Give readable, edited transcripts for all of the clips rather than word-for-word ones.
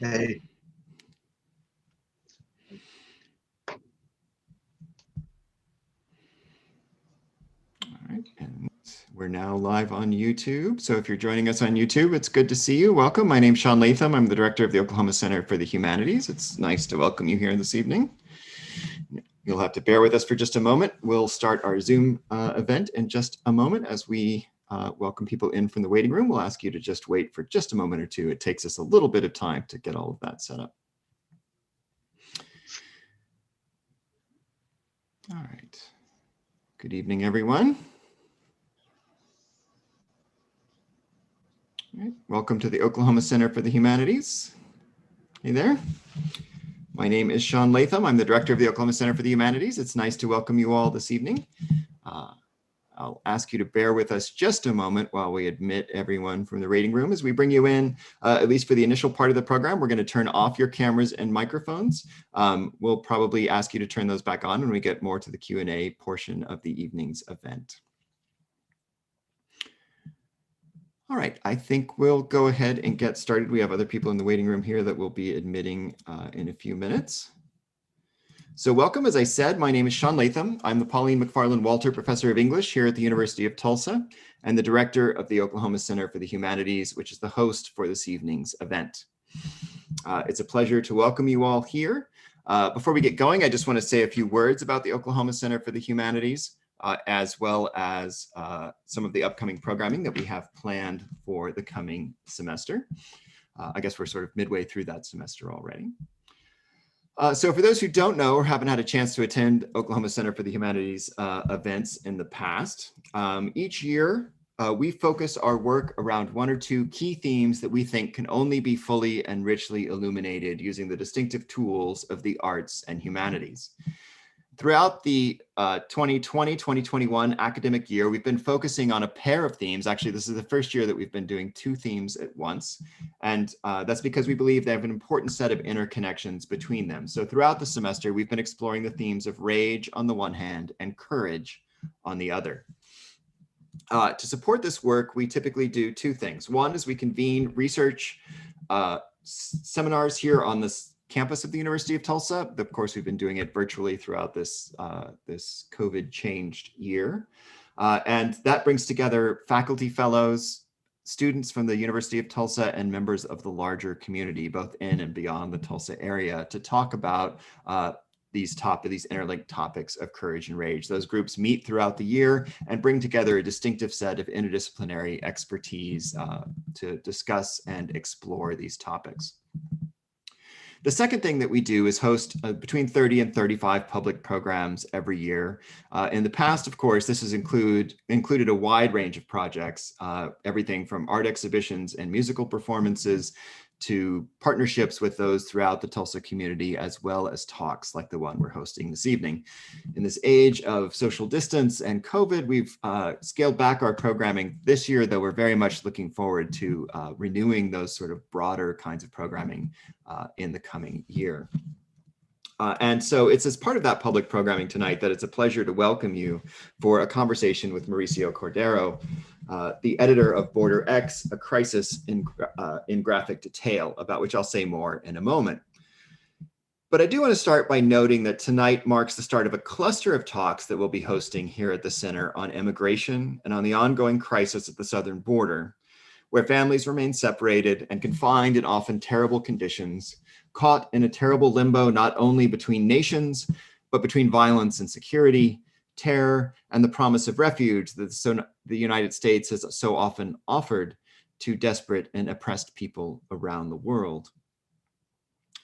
Hey. All right, and we're now live on YouTube. So if you're joining us on YouTube, it's good to see you. Welcome. My name's Sean Latham. I'm the director of the Oklahoma Center for the Humanities. It's nice to welcome you here this evening. You'll have to bear with us for just a moment. We'll start our Zoom event in just a moment as we welcome people in from the waiting room. We'll ask you to just wait for just a moment or two. It takes us a little bit of time to get all of that set up. All right. Good evening, everyone. All right. Welcome to the Oklahoma Center for the Humanities. Hey there. My name is Sean Latham. I'm the director of the Oklahoma Center for the Humanities. It's nice to welcome you all this evening. I'll ask you to bear with us just a moment while we admit everyone from the waiting room as we bring you in, at least for the initial part of the program. We're going to turn off your cameras and microphones. We'll probably ask you to turn those back on when we get more to the Q&A portion of the evening's event. All right, I think we'll go ahead and get started. We have other people in the waiting room here that we'll be admitting in a few minutes. So welcome, as I said, my name is Sean Latham. I'm the Pauline McFarland Walter Professor of English here at the University of Tulsa and the director of the Oklahoma Center for the Humanities, which is the host for this evening's event. It's a pleasure to welcome you all here. Before we get going, I just want to say a few words about the Oklahoma Center for the Humanities, as well as some of the upcoming programming that we have planned for the coming semester. I guess we're sort of midway through that semester already. So for those who don't know or haven't had a chance to attend Oklahoma Center for the Humanities events in the past, each year we focus our work around one or two key themes that we think can only be fully and richly illuminated using the distinctive tools of the arts and humanities. Throughout the 2020-2021 academic year, we've been focusing on a pair of themes. Actually, this is the first year that we've been doing two themes at once. And that's because we believe they have an important set of interconnections between them. So throughout the semester, we've been exploring the themes of rage on the one hand and courage on the other. To support this work, we typically do two things. One is we convene research seminars here on this campus of the University of Tulsa. Of course, we've been doing it virtually throughout this, this COVID-changed year. And that brings together faculty fellows, students from the University of Tulsa, and members of the larger community, both in and beyond the Tulsa area, to talk about these interlinked topics of courage and rage. Those groups meet throughout the year and bring together a distinctive set of interdisciplinary expertise to discuss and explore these topics. The second thing that we do is host between 30 and 35 public programs every year. In the past, of course, this has included a wide range of projects, everything from art exhibitions and musical performances to partnerships with those throughout the Tulsa community, as well as talks like the one we're hosting this evening. In this age of social distance and COVID, we've scaled back our programming this year, though we're very much looking forward to renewing those sort of broader kinds of programming in the coming year. And so it's as part of that public programming tonight that it's a pleasure to welcome you for a conversation with Mauricio Cordero, the editor of BorderX, A Crisis in Graphic Detail, about which I'll say more in a moment. But I do want to start by noting that tonight marks the start of a cluster of talks that we'll be hosting here at the center on immigration and on the ongoing crisis at the southern border, where families remain separated and confined in often terrible conditions, caught in a terrible limbo not only between nations, but between violence and security, terror, and the promise of refuge that the United States has so often offered to desperate and oppressed people around the world.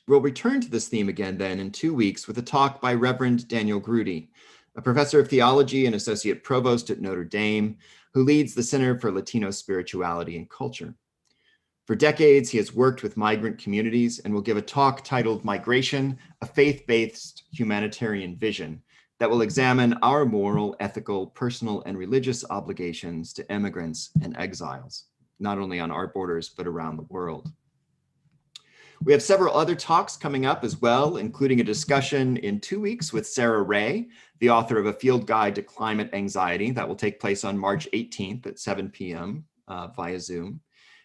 We'll return to this theme again then in 2 weeks with a talk by Reverend Daniel Grudy, a professor of theology and associate provost at Notre Dame, who leads the Center for Latino Spirituality and Culture. For decades, he has worked with migrant communities and will give a talk titled Migration, a Faith-Based Humanitarian Vision, that will examine our moral, ethical, personal, and religious obligations to immigrants and exiles, not only on our borders, but around the world. We have several other talks coming up as well, including a discussion in 2 weeks with Sarah Ray, the author of A Field Guide to Climate Anxiety, that will take place on March 18th at 7 p.m. Via Zoom.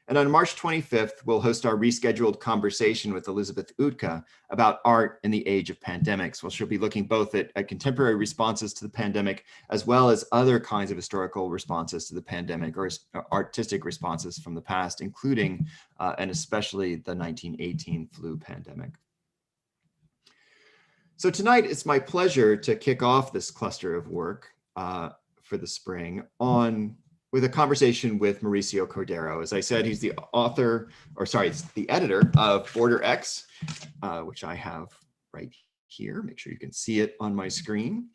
And on March 25th, we'll host our rescheduled conversation with Elizabeth Utka about art in the age of pandemics. Well, she'll be looking both at contemporary responses to the pandemic, as well as other kinds of historical responses to the pandemic or artistic responses from the past, including and especially the 1918 flu pandemic. So tonight, it's my pleasure to kick off this cluster of work for the spring with a conversation with Mauricio Cordero. As I said, he's the the editor of BorderX, which I have right here. Make sure you can see it on my screen.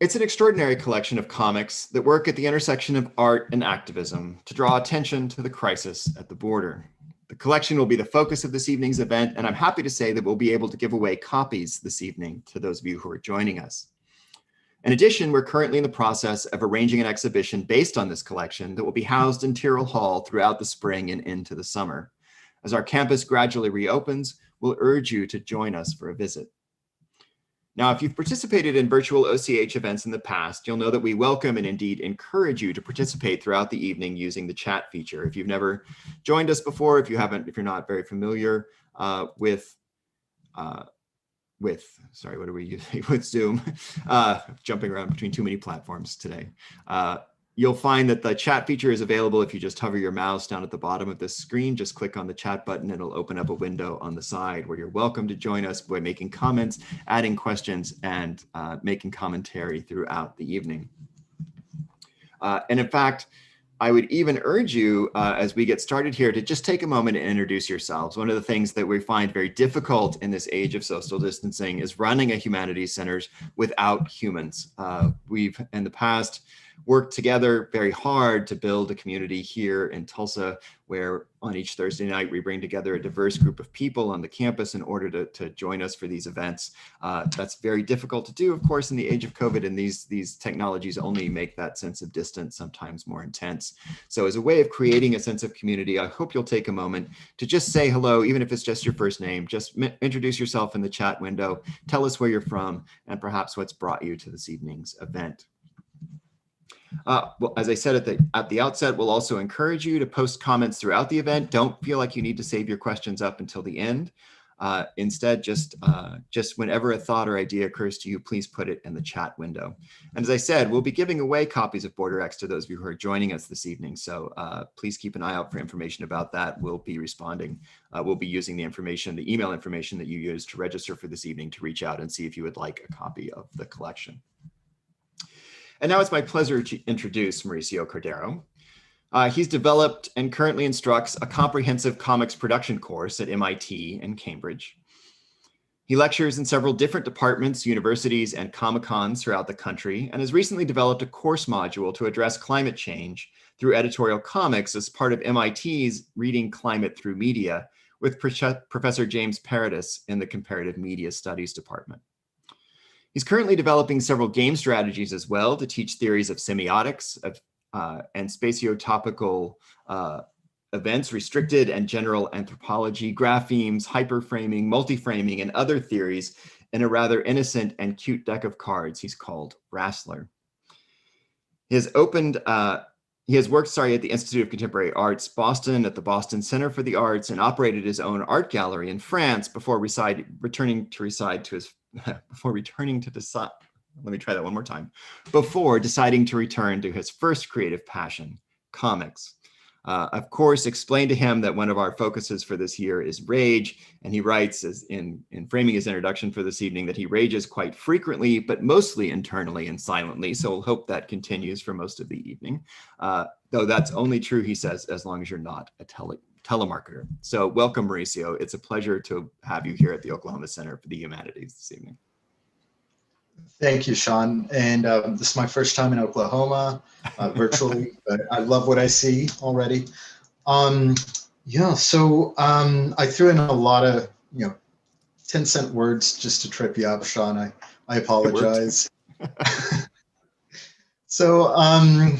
It's an extraordinary collection of comics that work at the intersection of art and activism to draw attention to the crisis at the border. The collection will be the focus of this evening's event, and I'm happy to say that we'll be able to give away copies this evening to those of you who are joining us. In addition, we're currently in the process of arranging an exhibition based on this collection that will be housed in Tyrrell Hall throughout the spring and into the summer. As our campus gradually reopens, we'll urge you to join us for a visit. Now, if you've participated in virtual OCH events in the past, you'll know that we welcome and indeed encourage you to participate throughout the evening using the chat feature. If you've never joined us before, if you're not very familiar with Zoom, jumping around between too many platforms today. You'll find that the chat feature is available if you just hover your mouse down at the bottom of this screen. Just click on the chat button. It'll open up a window on the side where you're welcome to join us by making comments, adding questions, and making commentary throughout the evening. And in fact, I would even urge you, as we get started here, to just take a moment and introduce yourselves. One of the things that we find very difficult in this age of social distancing is running a humanities center without humans. We've, in the past, worked together very hard to build a community here in Tulsa, where on each Thursday night, we bring together a diverse group of people on the campus in order to join us for these events. That's very difficult to do, of course, in the age of COVID, and these technologies only make that sense of distance sometimes more intense. So as a way of creating a sense of community, I hope you'll take a moment to just say hello, even if it's just your first name. Just introduce yourself in the chat window, tell us where you're from, and perhaps what's brought you to this evening's event. Well, as I said at the outset, we'll also encourage you to post comments throughout the event. Don't feel like you need to save your questions up until the end. Instead, just whenever a thought or idea occurs to you, please put it in the chat window. And as I said, we'll be giving away copies of BorderX to those of you who are joining us this evening. So please keep an eye out for information about that. We'll be responding. We'll be using the email information that you used to register for this evening to reach out and see if you would like a copy of the collection. And now it's my pleasure to introduce Mauricio Cordero. He's developed and currently instructs a comprehensive comics production course at MIT and Cambridge. He lectures in several different departments, universities, and Comic-Cons throughout the country, and has recently developed a course module to address climate change through editorial comics as part of MIT's Reading Climate Through Media with Professor James Paradis in the Comparative Media Studies Department. He's currently developing several game strategies as well to teach theories of semiotics and spatiotopical events, restricted and general anthropology, graphemes, hyperframing, multiframing, and other theories in a rather innocent and cute deck of cards he's called Wrastler. He has worked at the Institute of Contemporary Arts, Boston, at the Boston Center for the Arts, and operated his own art gallery in France before deciding to return to his first creative passion, comics. Of course, explained to him that one of our focuses for this year is rage, and he writes in framing his introduction for this evening that he rages quite frequently, but mostly internally and silently, so we'll hope that continues for most of the evening. Though that's only true, he says, as long as you're not a telemarketer. So welcome, Mauricio. It's a pleasure to have you here at the Oklahoma Center for the Humanities this evening. Thank you, Sean. And this is my first time in Oklahoma, virtually, but I love what I see already. I threw in a lot of 10-cent words just to trip you up, Sean. I apologize. So I'm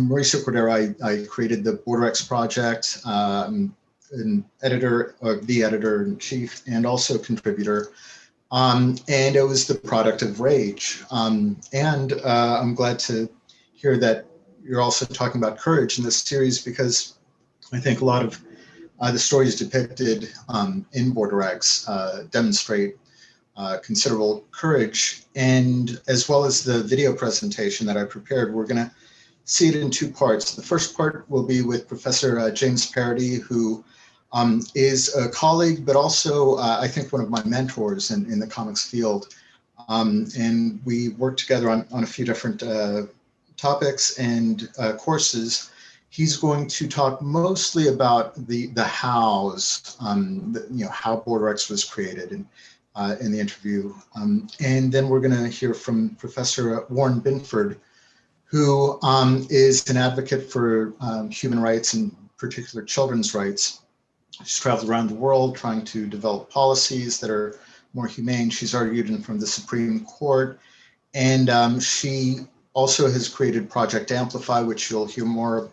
Mauricio Cordero. I created the BorderX project. I'm an editor, the editor-in-chief, and also contributor. And it was the product of rage. I'm glad to hear that you're also talking about courage in this series, because I think a lot of the stories depicted in BorderX demonstrate considerable courage. And as well as the video presentation that I prepared, we're going to see it in two parts. The first part will be with Professor James Parody, who is a colleague, but also I think one of my mentors in the comics field. And we work together on a few different topics and courses. He's going to talk mostly about the hows, how BorderX was created in the interview. And then we're going to hear from Professor Warren Binford, who is an advocate for human rights, and particular children's rights. She's traveled around the world trying to develop policies that are more humane. She's argued in front of the Supreme Court, and she also has created Project Amplify, which you'll hear more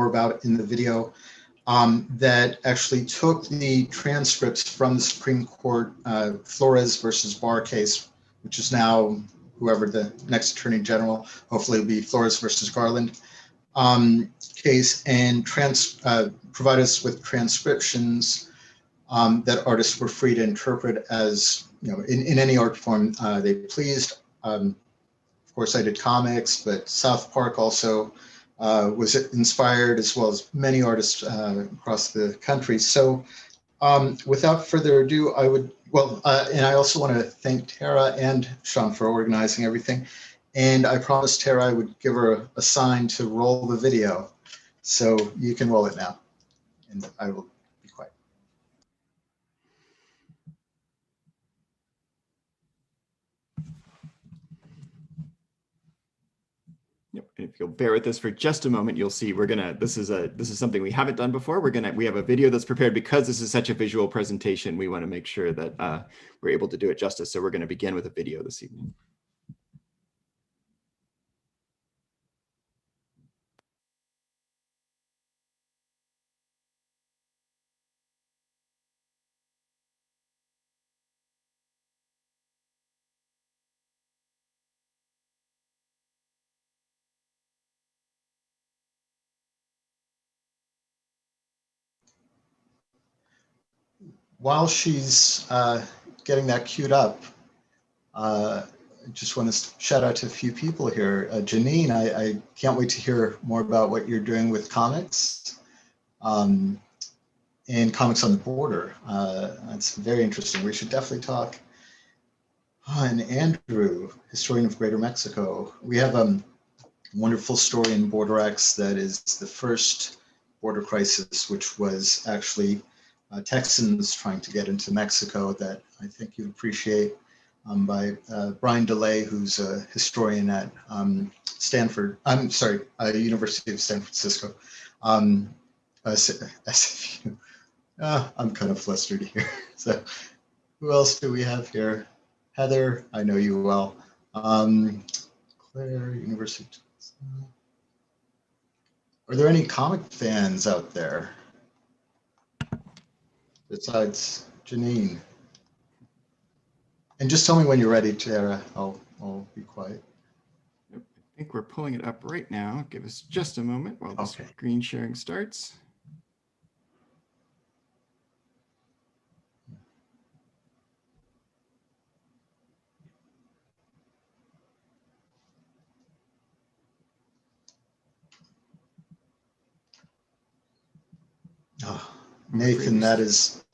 about in the video, that actually took the transcripts from the Supreme Court Flores versus Barr case, which is now whoever the next Attorney General, hopefully it'll be Flores versus Garland case, and provide us with transcriptions that artists were free to interpret as, in any art form they pleased. Of course, I did comics, but South Park also was inspired, as well as many artists across the country. So without further ado, and I also want to thank Tara and Sean for organizing everything. And I promised Tara I would give her a sign to roll the video. So you can roll it now, and I will be quiet. Yep. And if you'll bear with us for just a moment, you'll see this is something we haven't done before. We have a video that's prepared because this is such a visual presentation. We want to make sure that we're able to do it justice. So we're going to begin with a video this evening. While she's getting that queued up, I just want to shout out to a few people here. Janine, I can't wait to hear more about what you're doing with comics and comics on the border. That's very interesting. We should definitely talk. And Andrew, historian of Greater Mexico. We have a wonderful story in BorderX that is the first border crisis, which was actually Texans trying to get into Mexico, that I think you'd appreciate, by Brian DeLay, who's a historian at University of San Francisco. SFU. I'm kind of flustered here. So who else do we have here? Heather, I know you well. Claire, University. Are there any comic fans out there besides Janine? And just tell me when you're ready, Tara. I'll be quiet. I think we're pulling it up right now. Give us just a moment while the screen sharing starts. Oh, Nathan, that is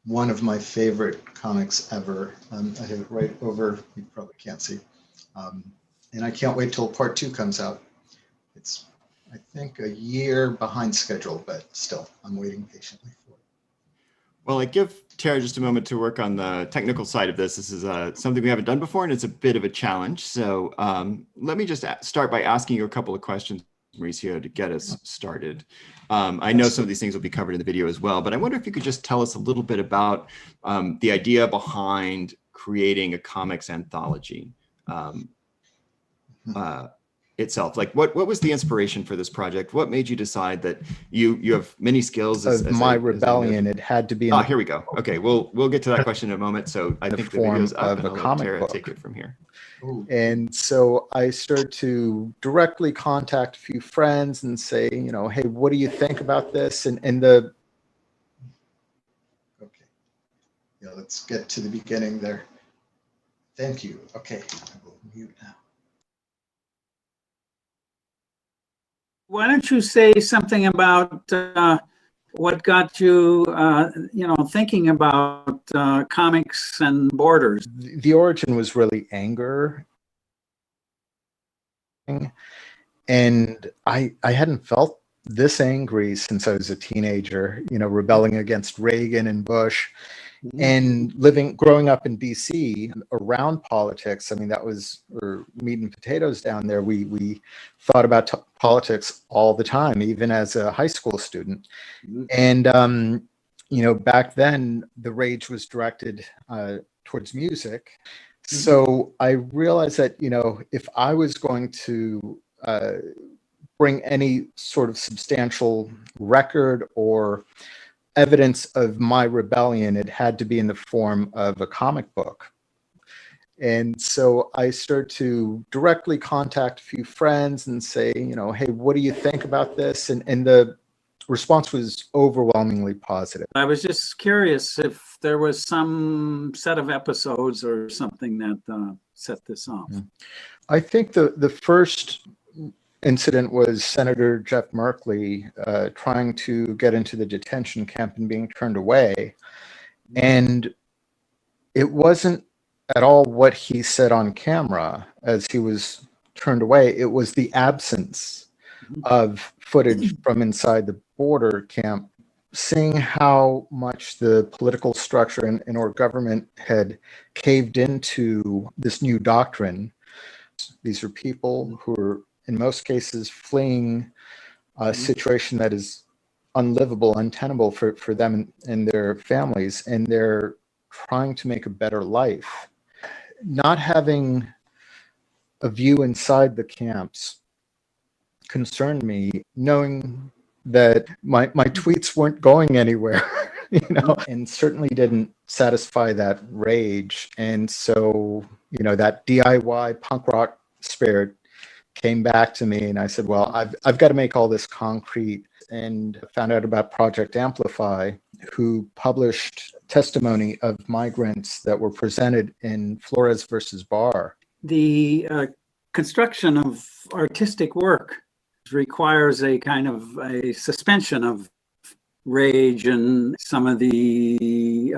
one of my favorite comics ever. I have it right over, you probably can't see. And I can't wait till part 2 comes out. It's, I think, a year behind schedule, but still, I'm waiting patiently for it. Well, I give Tara just a moment to work on the technical side of this. This is something we haven't done before, and it's a bit of a challenge. So let me just start by asking you a couple of questions, Mauricio, to get us started. I know some of these things will be covered in the video as well, but I wonder if you could just tell us a little bit about the idea behind creating a comics anthology. itself? Like what was the inspiration for this project? What made you decide that you have many skills Of My Rebellion, it had to be in here we go. Okay, we'll get to that question in a moment. So I think the video's up, and I'll let Tara take it from here. And so I started to directly contact a few friends and say, you know, hey, what do you think about this? And the Okay. Yeah, let's get to the beginning there. Thank you. Okay, I will mute now. Why don't you say something about what got you, thinking about comics and borders? the origin was really anger. And I hadn't felt this angry since I was a teenager, you know, rebelling against Reagan and Bush. And growing up in DC around politics, I mean, that was meat and potatoes down there. We thought about politics all the time, even as a high school student. And, you know, back then the rage was directed towards music. So I realized that, you know, if I was going to bring any sort of substantial record or evidence of my rebellion, it had to be in the form of a comic book. And so I started to directly contact a few friends and say, you know, hey, what do you think about this? And the response was overwhelmingly positive. I was just curious if there was some set of episodes or something that set this off. I think the first incident was Senator Jeff Merkley trying to get into the detention camp and being turned away. And it wasn't at all what he said on camera as he was turned away. It was the absence of footage from inside the border camp, seeing how much the political structure in our government had caved into this new doctrine. These are people who are in most cases fleeing a situation that is unlivable, untenable for them and their families, and they're trying to make a better life. Not having a view inside the camps concerned me, knowing that my tweets weren't going anywhere, you know, and certainly didn't satisfy that rage. And so, you know, that DIY punk rock spirit came back to me, and I said, well, I've got to make all this concrete, and found out about Project Amplify, who published testimony of migrants that were presented in Flores versus Barr. The construction of artistic work requires a kind of a suspension of rage and some of the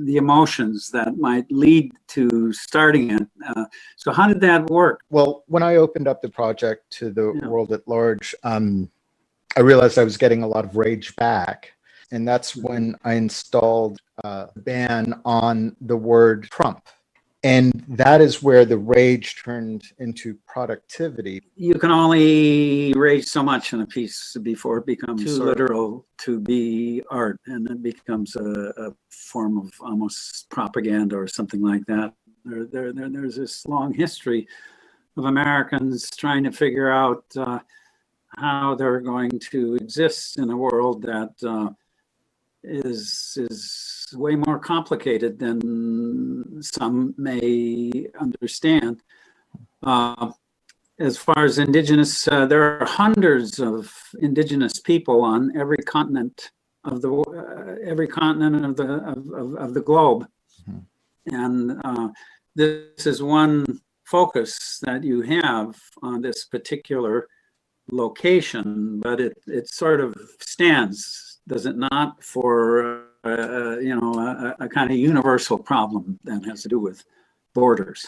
emotions that might lead to starting it. So how did that work? Well, when I opened up the project to the world at large, I realized I was getting a lot of rage back. And that's when I installed a ban on the word Trump. And that is where the rage turned into productivity. You can only rage so much in a piece before it becomes too literal to be art, and it becomes a form of almost propaganda or something like that. There's this long history of Americans trying to figure out how they're going to exist in a world that is way more complicated than some may understand. As far as indigenous, there are hundreds of indigenous people on every continent of the globe, and this is one focus that you have on this particular location, but it sort of stands, does it not, for a kind of universal problem that has to do with borders.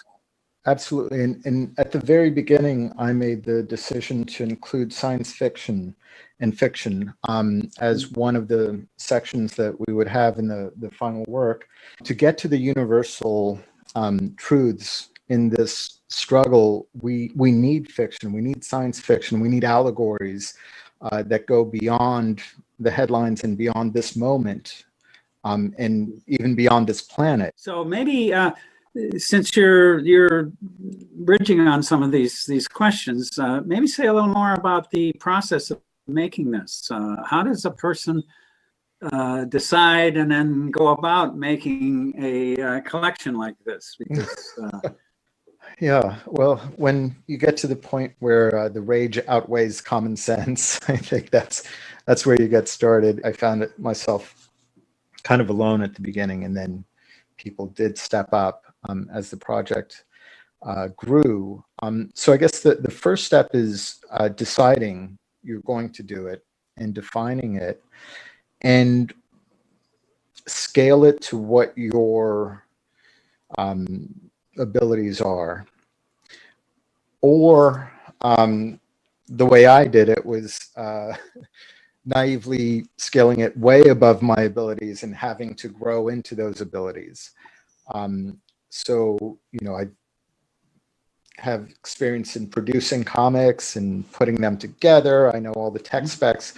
Absolutely. And at the very beginning, I made the decision to include science fiction and fiction as one of the sections that we would have in the final work. To get to the universal truths in this struggle, we need fiction, we need science fiction, we need allegories that go beyond the headlines and beyond this moment, and even beyond this planet. So maybe since you're bridging on some of these questions, maybe say a little more about the process of making this. How does a person decide and then go about making a collection like this? Because Yeah, well, when you get to the point where the rage outweighs common sense, I think that's where you get started. I found it myself kind of alone at the beginning, and then people did step up as the project grew. So I guess the first step is deciding you're going to do it and defining it and scale it to what your abilities are. Or the way I did it was naively scaling it way above my abilities and having to grow into those abilities. So, you know, I have experience in producing comics and putting them together. I know all the tech specs,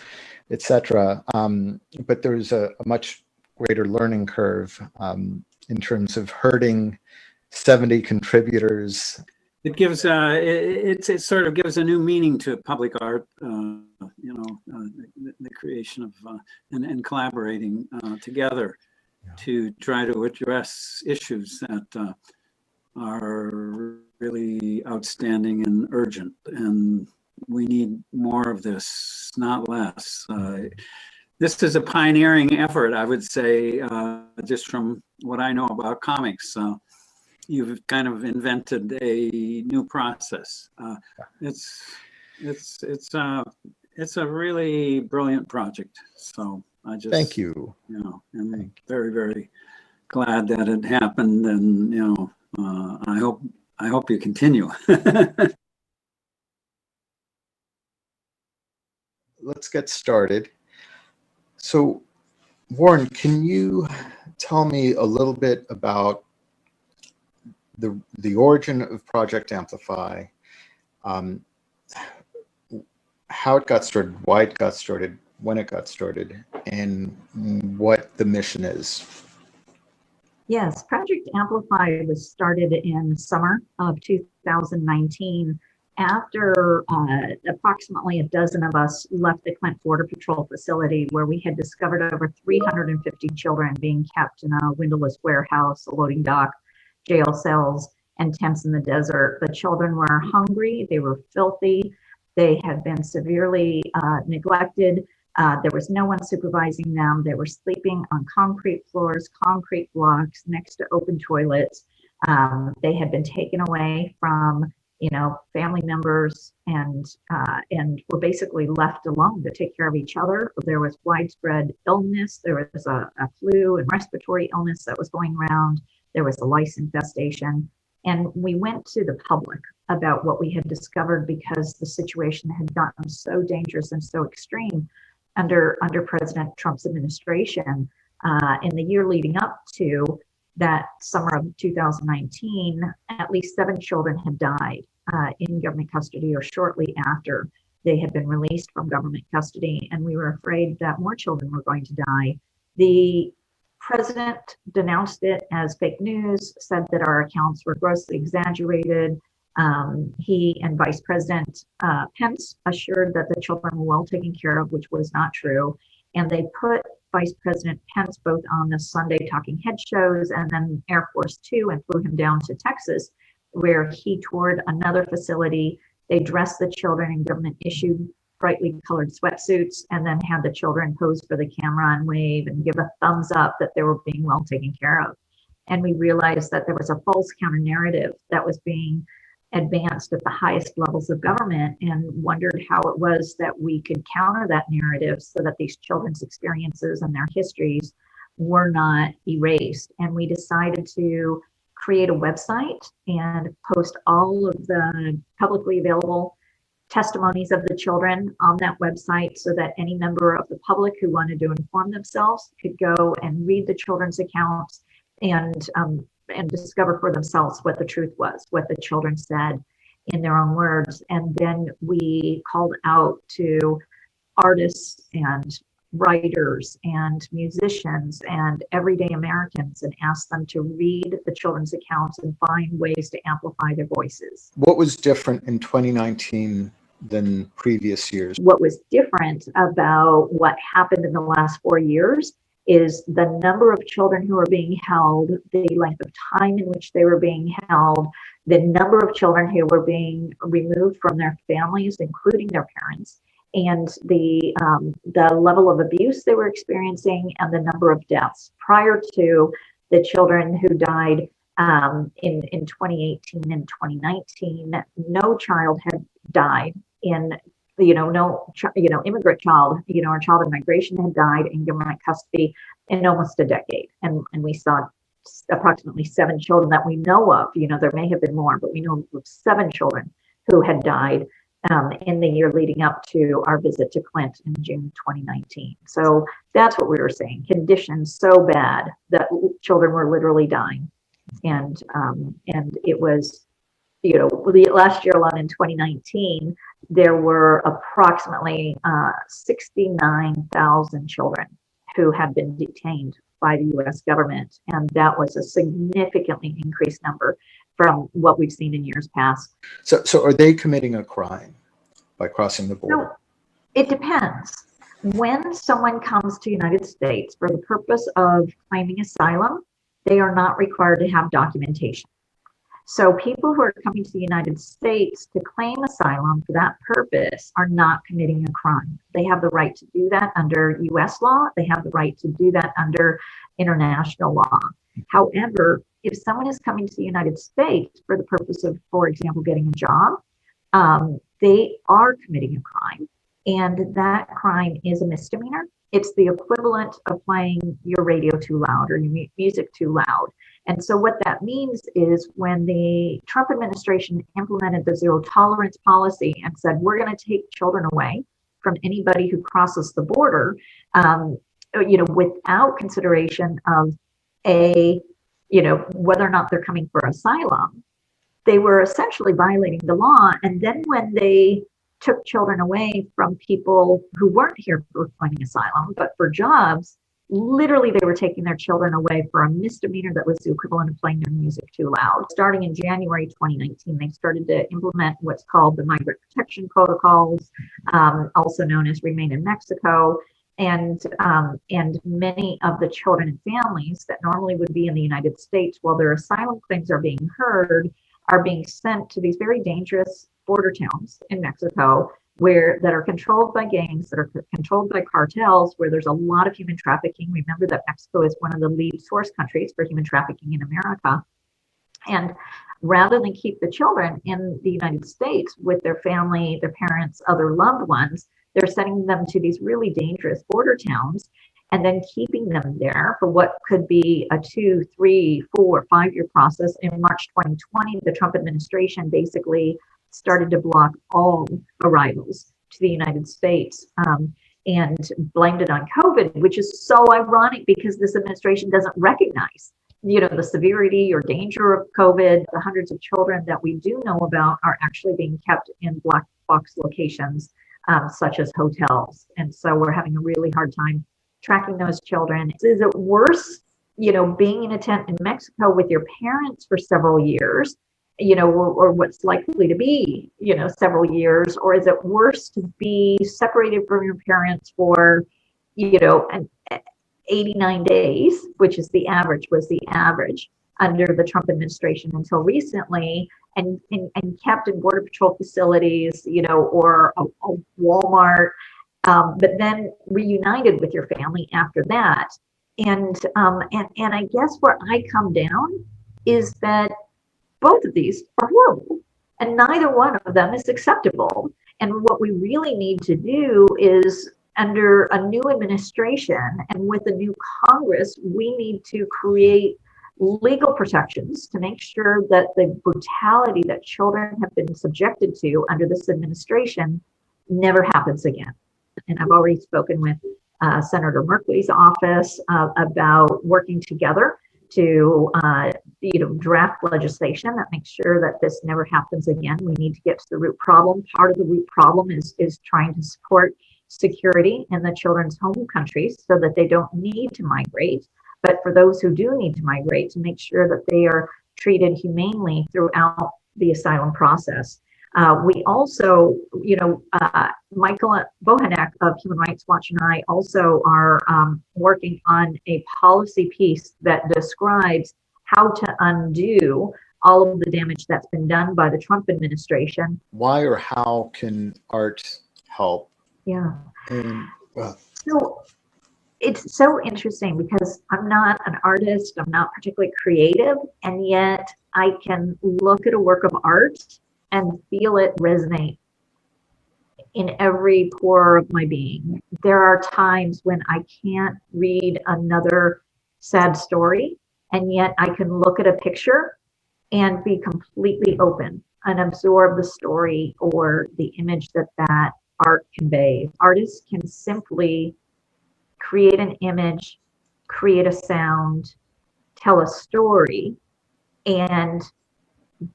etc. But there's a much greater learning curve in terms of herding 70 contributors. it gives it sort of gives a new meaning to public art. You know, the creation of and collaborating together to try to address issues that are really outstanding and urgent, and we need more of this, not less. This is a pioneering effort, I would say, just from what I know about comics. You've kind of invented a new process. It's a really brilliant project. So I just Thank you. You know, I'm very, very glad that it happened, and you know, I hope you continue. Let's get started. So, Warren, can you tell me a little bit about the origin of Project Amplify, how it got started, why it got started, when it got started, and what the mission is? Yes, Project Amplify was started in summer of 2019 after approximately a dozen of us left the Clint Border Patrol facility, where we had discovered over 350 children being kept in a windowless warehouse, a loading dock, jail cells, and tents in the desert. The children were hungry, they were filthy, they had been severely neglected. There was no one supervising them. They were sleeping on concrete floors, concrete blocks next to open toilets. They had been taken away from, you know, family members, and were basically left alone to take care of each other. There was widespread illness. There was a flu and respiratory illness that was going around. There was a lice infestation. And we went to the public about what we had discovered, because the situation had gotten so dangerous and so extreme under President Trump's administration. In the year leading up to that summer of 2019, at least 7 children had died in government custody or shortly after they had been released from government custody. And we were afraid that more children were going to die. The president denounced it as fake news, said that our accounts were grossly exaggerated. He and Vice President Pence assured that the children were well taken care of, which was not true. And they put Vice President Pence both on the Sunday talking head shows and then Air Force Two, and flew him down to Texas, where he toured another facility. They dressed the children in government issued brightly colored sweatsuits, and then had the children pose for the camera and wave and give a thumbs up that they were being well taken care of. And we realized that there was a false counter narrative that was being advanced at the highest levels of government, and wondered how it was that we could counter that narrative so that these children's experiences and their histories were not erased. And we decided to create a website and post all of the publicly available testimonies of the children on that website, so that any member of the public who wanted to inform themselves could go and read the children's accounts and discover for themselves what the truth was, what the children said in their own words. And then we called out to artists and writers and musicians and everyday Americans and asked them to read the children's accounts and find ways to amplify their voices. What was different in 2019 than previous years? What was different about what happened in the last 4 years is the number of children who are being held, the length of time in which they were being held, the number of children who were being removed from their families, including their parents, and the level of abuse they were experiencing, and the number of deaths. Prior to the children who died in 2018 and 2019, no child had died in, no immigrant child, or child in migration had died in government custody in almost a decade. And we saw approximately 7 children that we know of. There may have been more, but we know of 7 children who had died in the year leading up to our visit to Clint in June 2019. So that's what we were saying. Conditions so bad that children were literally dying. And it was, last year alone in 2019, there were approximately 69,000 children who had been detained by the U.S. government. And that was a significantly increased number from what we've seen in years past. So are they committing a crime by crossing the border? No, it depends. When someone comes to the United States for the purpose of claiming asylum, they are not required to have documentation. So people who are coming to the United States to claim asylum for that purpose are not committing a crime. They have the right to do that under US law. They have the right to do that under international law. However, if someone is coming to the United States for the purpose of, for example, getting a job, they are committing a crime, and that crime is a misdemeanor. It's the equivalent of playing your radio too loud or your music too loud. And so what that means is when the Trump administration implemented the zero tolerance policy and said, we're going to take children away from anybody who crosses the border, without consideration of whether or not they're coming for asylum, they were essentially violating the law. And then when they took children away from people who weren't here for claiming asylum, but for jobs, literally they were taking their children away for a misdemeanor that was the equivalent of playing their music too loud. Starting in January 2019, they started to implement what's called the Migrant Protection Protocols, also known as Remain in Mexico. And many of the children and families that normally would be in the United States while their asylum claims are being heard are being sent to these very dangerous border towns in Mexico that are controlled by gangs, that are controlled by cartels, where there's a lot of human trafficking. Remember that Mexico is one of the lead source countries for human trafficking in America. And rather than keep the children in the United States with their family, their parents, other loved ones, they're sending them to these really dangerous border towns and then keeping them there for what could be a 2, 3, 4, 5-year process. In March 2020, the Trump administration basically started to block all arrivals to the United States and blamed it on COVID, which is so ironic because this administration doesn't recognize, the severity or danger of COVID. The hundreds of children that we do know about are actually being kept in black box locations, such as hotels. And so we're having a really hard time tracking those children. Is it worse, being in a tent in Mexico with your parents for several years, or what's likely to be, several years, or is it worse to be separated from your parents for, 89 days, which was the average under the Trump administration until recently, and kept in Border Patrol facilities, or a Walmart, but then reunited with your family after that. And I guess where I come down is that both of these are horrible, and neither one of them is acceptable. And what we really need to do is, under a new administration and with a new Congress, we need to create legal protections to make sure that the brutality that children have been subjected to under this administration never happens again. And I've already spoken with Senator Merkley's office about working together to draft legislation that makes sure that this never happens again. We need to get to the root problem. Part of the root problem is trying to support security in the children's home countries so that they don't need to migrate. But for those who do need to migrate, to make sure that they are treated humanely throughout the asylum process. We also, Michael Bohanek of Human Rights Watch and I also are working on a policy piece that describes how to undo all of the damage that's been done by the Trump administration. Why or how can art help? Yeah. Well, so it's so interesting because I'm not an artist, I'm not particularly creative, and yet I can look at a work of art and feel it resonate in every pore of my being. There are times when I can't read another sad story, and yet I can look at a picture and be completely open and absorb the story or the image that that art conveys. Artists can simply create an image, create a sound, tell a story, and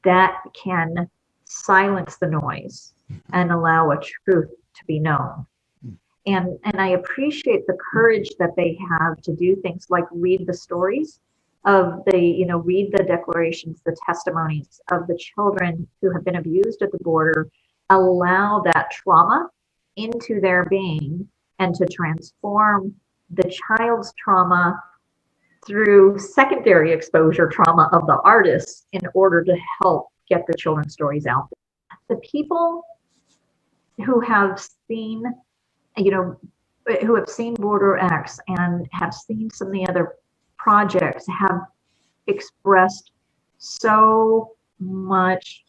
that can silence the noise and allow a truth to be known. And I appreciate the courage that they have to do things like read the stories of read the declarations, the testimonies of the children who have been abused at the border, allow that trauma into their being and to transform the child's trauma through secondary exposure trauma of the artists in order to help get the children's stories out there. The people who have seen, who have seen BorderX and have seen some of the other projects have expressed so much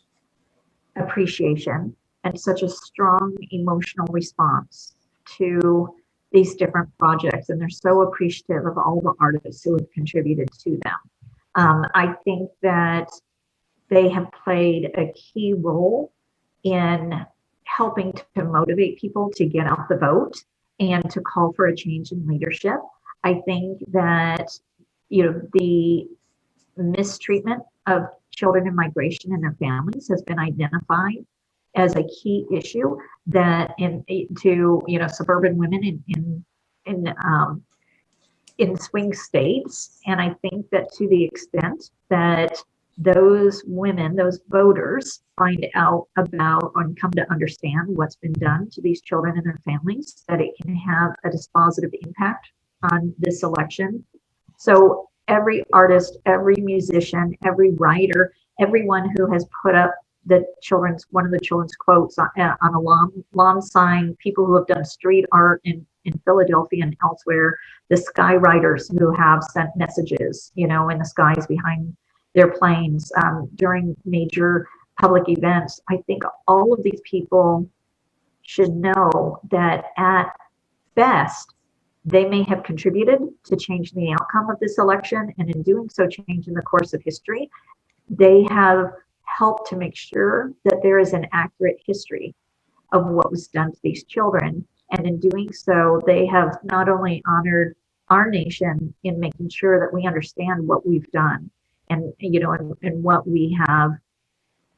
appreciation and such a strong emotional response to these different projects, and they're so appreciative of all the artists who have contributed to them. I think that they have played a key role in helping to motivate people to get out the vote and to call for a change in leadership. I think that the mistreatment of children in migration and their families has been identified as a key issue that to suburban women in swing states. And I think that to the extent that those women, those voters, find out about and come to understand what's been done to these children and their families, that it can have a dispositive impact on this election. So every artist, every musician, every writer, everyone who has put up one of the children's quotes on a lawn sign, people who have done street art in Philadelphia and elsewhere, the skywriters who have sent messages, in the skies behind their planes during major public events. I think all of these people should know that at best, they may have contributed to changing the outcome of this election, and in doing so, changing the course of history. They have helped to make sure that there is an accurate history of what was done to these children. And in doing so, they have not only honored our nation in making sure that we understand what we've done and what we have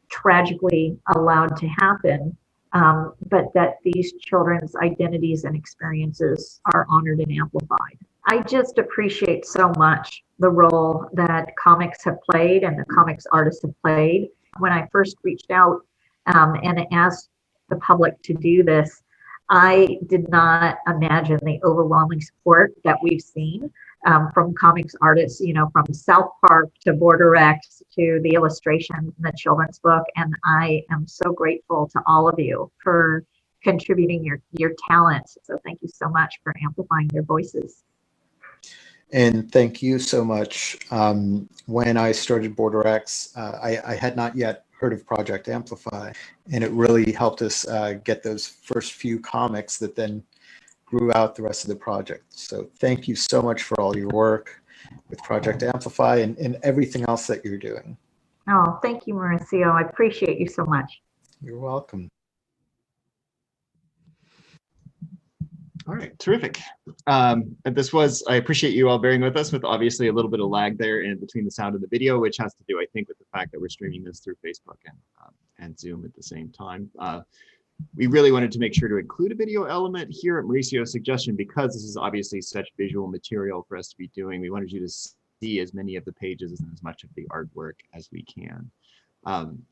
tragically allowed to happen, but that these children's identities and experiences are honored and amplified. I just appreciate so much the role that comics have played and the comics artists have played. When I first reached out and asked the public to do this, I did not imagine the overwhelming support that we've seen from comics artists, from South Park to BorderX to the illustrations in the children's book. And I am so grateful to all of you for contributing your talents. So thank you so much for amplifying their voices. And thank you so much. When I started BorderX, I had not yet heard of Project Amplify, and it really helped us get those first few comics that then grew out the rest of the project. So thank you so much for all your work with Project Amplify and everything else that you're doing. Oh, thank you, Mauricio. I appreciate you so much. You're welcome. All right, terrific. I appreciate you all bearing with us with obviously a little bit of lag there in between the sound and the video, which has to do, I think, with the fact that we're streaming this through Facebook and Zoom at the same time. we really wanted to make sure to include a video element here at Mauricio's suggestion, because this is obviously such visual material for us to be doing. We wanted you to see as many of the pages and as much of the artwork as we can.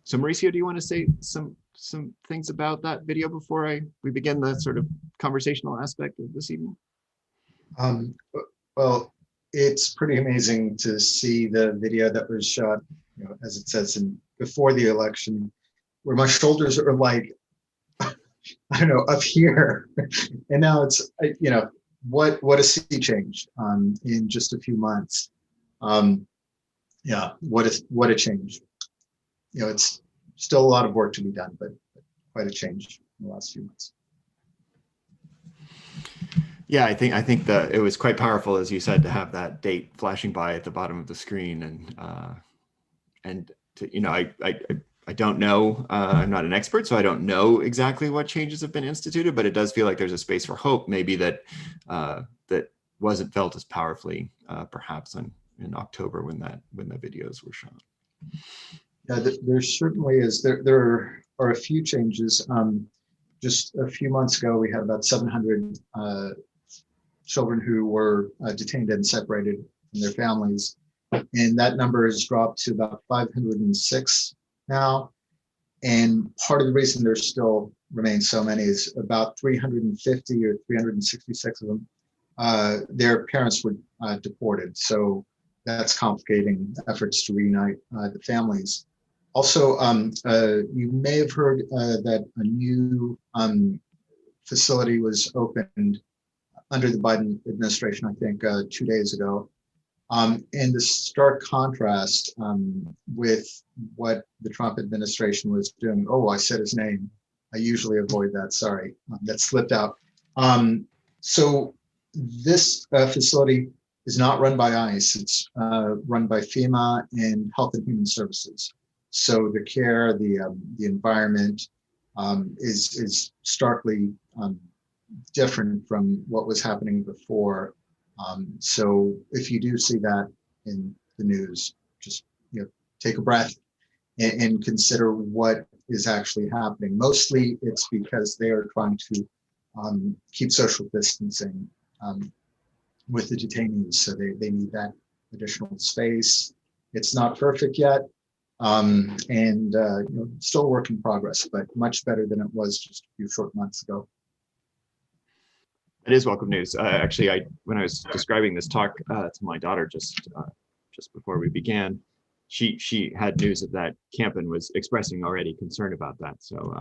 So Mauricio, do you want to say some things about that video before we begin the sort of conversational aspect of this evening? Well, it's pretty amazing to see the video that was shot, you know, as it says, before the election, where my shoulders are like, I don't know, up here, and now it's, you know, what a sea change in just a few months. Yeah, what a change. You know, it's still a lot of work to be done, but quite a change in the last few months. Yeah, I think that it was quite powerful, as you said, to have that date flashing by at the bottom of the screen, and to, you know, I don't know, I'm not an expert, so I don't know exactly what changes have been instituted, but it does feel like there's a space for hope, maybe that that wasn't felt as powerfully, perhaps in October when the videos were shot. Yeah, there certainly is. There are a few changes. Just a few months ago, we had about 700 children who were detained and separated from their families, and that number has dropped to about 506 now. And part of the reason there still remains so many is about 350 or 366 of them, their parents were deported. So that's complicating efforts to reunite the families. Also, you may have heard that a new facility was opened under the Biden administration, I think 2 days ago. And the stark contrast with what the Trump administration was doing. Oh, I said his name. I usually avoid that. Sorry, that slipped out. So this facility is not run by ICE. It's run by FEMA and Health and Human Services. So the care, the environment is starkly different from what was happening before. So if you do see that in the news, just, you know, take a breath and consider what is actually happening. Mostly it's because they are trying to keep social distancing with the detainees. So they need that additional space. It's not perfect yet. And you know, still a work in progress, but much better than it was just a few short months ago. It is welcome news. Actually, when I was describing this talk to my daughter just before we began, she had news of that camp and was expressing already concern about that. So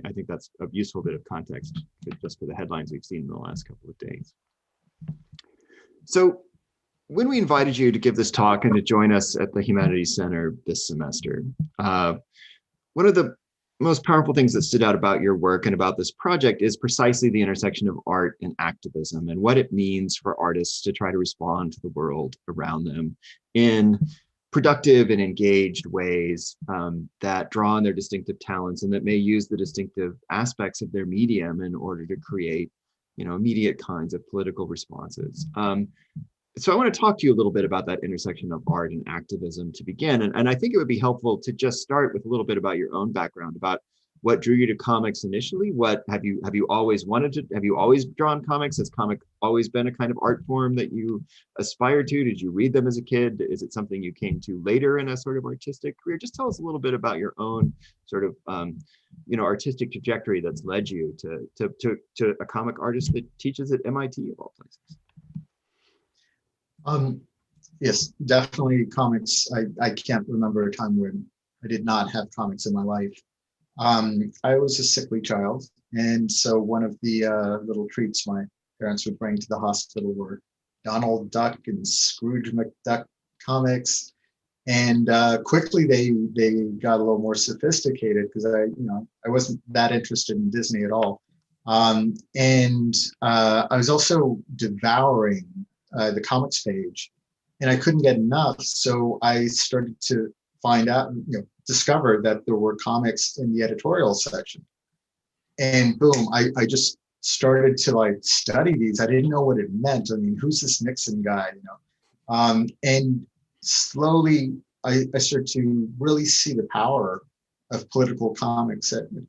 I think that's a useful bit of context just for the headlines we've seen in the last couple of days. So when we invited you to give this talk and to join us at the Humanities Center this semester, one of the most powerful things that stood out about your work and about this project is precisely the intersection of art and activism and what it means for artists to try to respond to the world around them in productive and engaged ways that draw on their distinctive talents and that may use the distinctive aspects of their medium in order to create, you know, immediate kinds of political responses. So I want to talk to you a little bit about that intersection of art and activism to begin. And I think it would be helpful to just start with a little bit about your own background, about what drew you to comics initially. What have you always wanted to, have you always drawn comics? Has comic always been a kind of art form that you aspired to? Did you read them as a kid? Is it something you came to later in a sort of artistic career? Just tell us a little bit about your own sort of, you know, artistic trajectory that's led you to a comic artist that teaches at MIT of all places. Yes, definitely comics. I can't remember a time when I did not have comics in my life. I was a sickly child, and so one of the little treats my parents would bring to the hospital were Donald Duck and Scrooge McDuck comics. And quickly they got a little more sophisticated because I wasn't that interested in Disney at all. And I was also devouring the comics page, and I couldn't get enough. So I started to find out, discover that there were comics in the editorial section. And boom, I just started to study these. I didn't know what it meant. I mean, who's this Nixon guy, and slowly I started to really see the power of political comics at a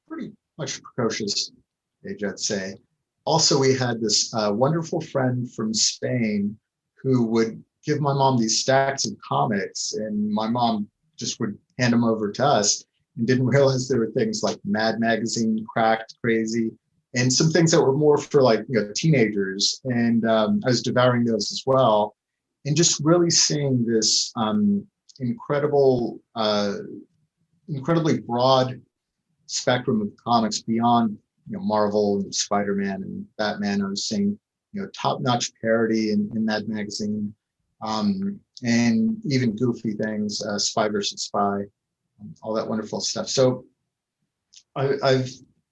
pretty much precocious age, I'd say. Also, we had this wonderful friend from Spain who would give my mom these stacks of comics, and my mom just would hand them over to us and didn't realize there were things like Mad Magazine, Cracked, Crazy, and some things that were more for like teenagers. And I was devouring those as well, and just really seeing this incredible, incredibly broad spectrum of comics beyond Marvel and Spider-Man and Batman. I was seeing top-notch parody in Mad Magazine, and even goofy things, Spy versus Spy, all that wonderful stuff. So I've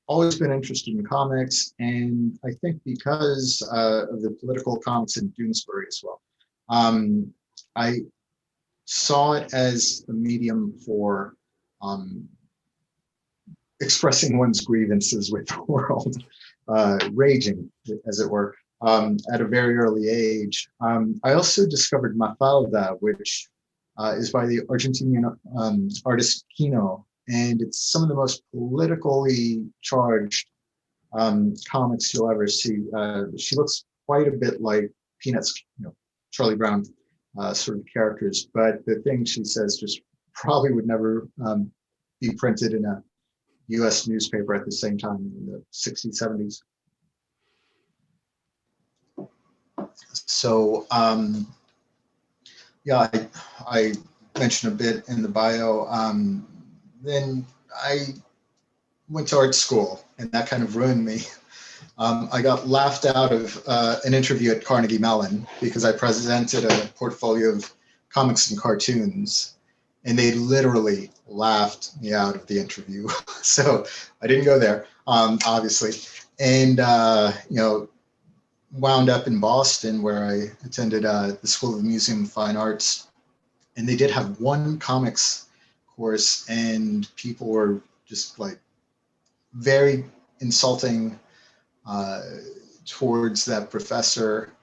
always been interested in comics, and I think because of the political comics in Doonesbury as well, I saw it as a medium for expressing one's grievances with the world, raging, as it were, at a very early age. I also discovered Mafalda, which is by the Argentinian artist Kino, and it's some of the most politically charged comics you'll ever see. She looks quite a bit like Peanuts, Charlie Brown sort of characters, but the thing she says just probably would never be printed in a US newspaper at the same time in the 60s, 70s. So, yeah, I mentioned a bit in the bio. Then I went to art school, and that kind of ruined me. I got laughed out of an interview at Carnegie Mellon because I presented a portfolio of comics and cartoons, and they literally laughed me out of the interview. So I didn't go there, obviously, and wound up in Boston, where I attended the School of Museum of Fine Arts, and they did have one comics course, and people were just like very insulting towards that professor,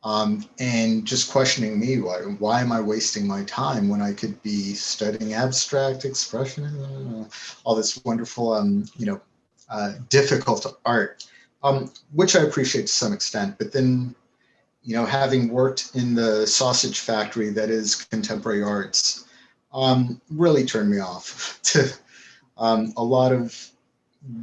and just questioning me, why am I wasting my time when I could be studying abstract expression, all this wonderful, difficult art, which I appreciate to some extent. But then, having worked in the sausage factory that is contemporary arts, really turned me off to a lot of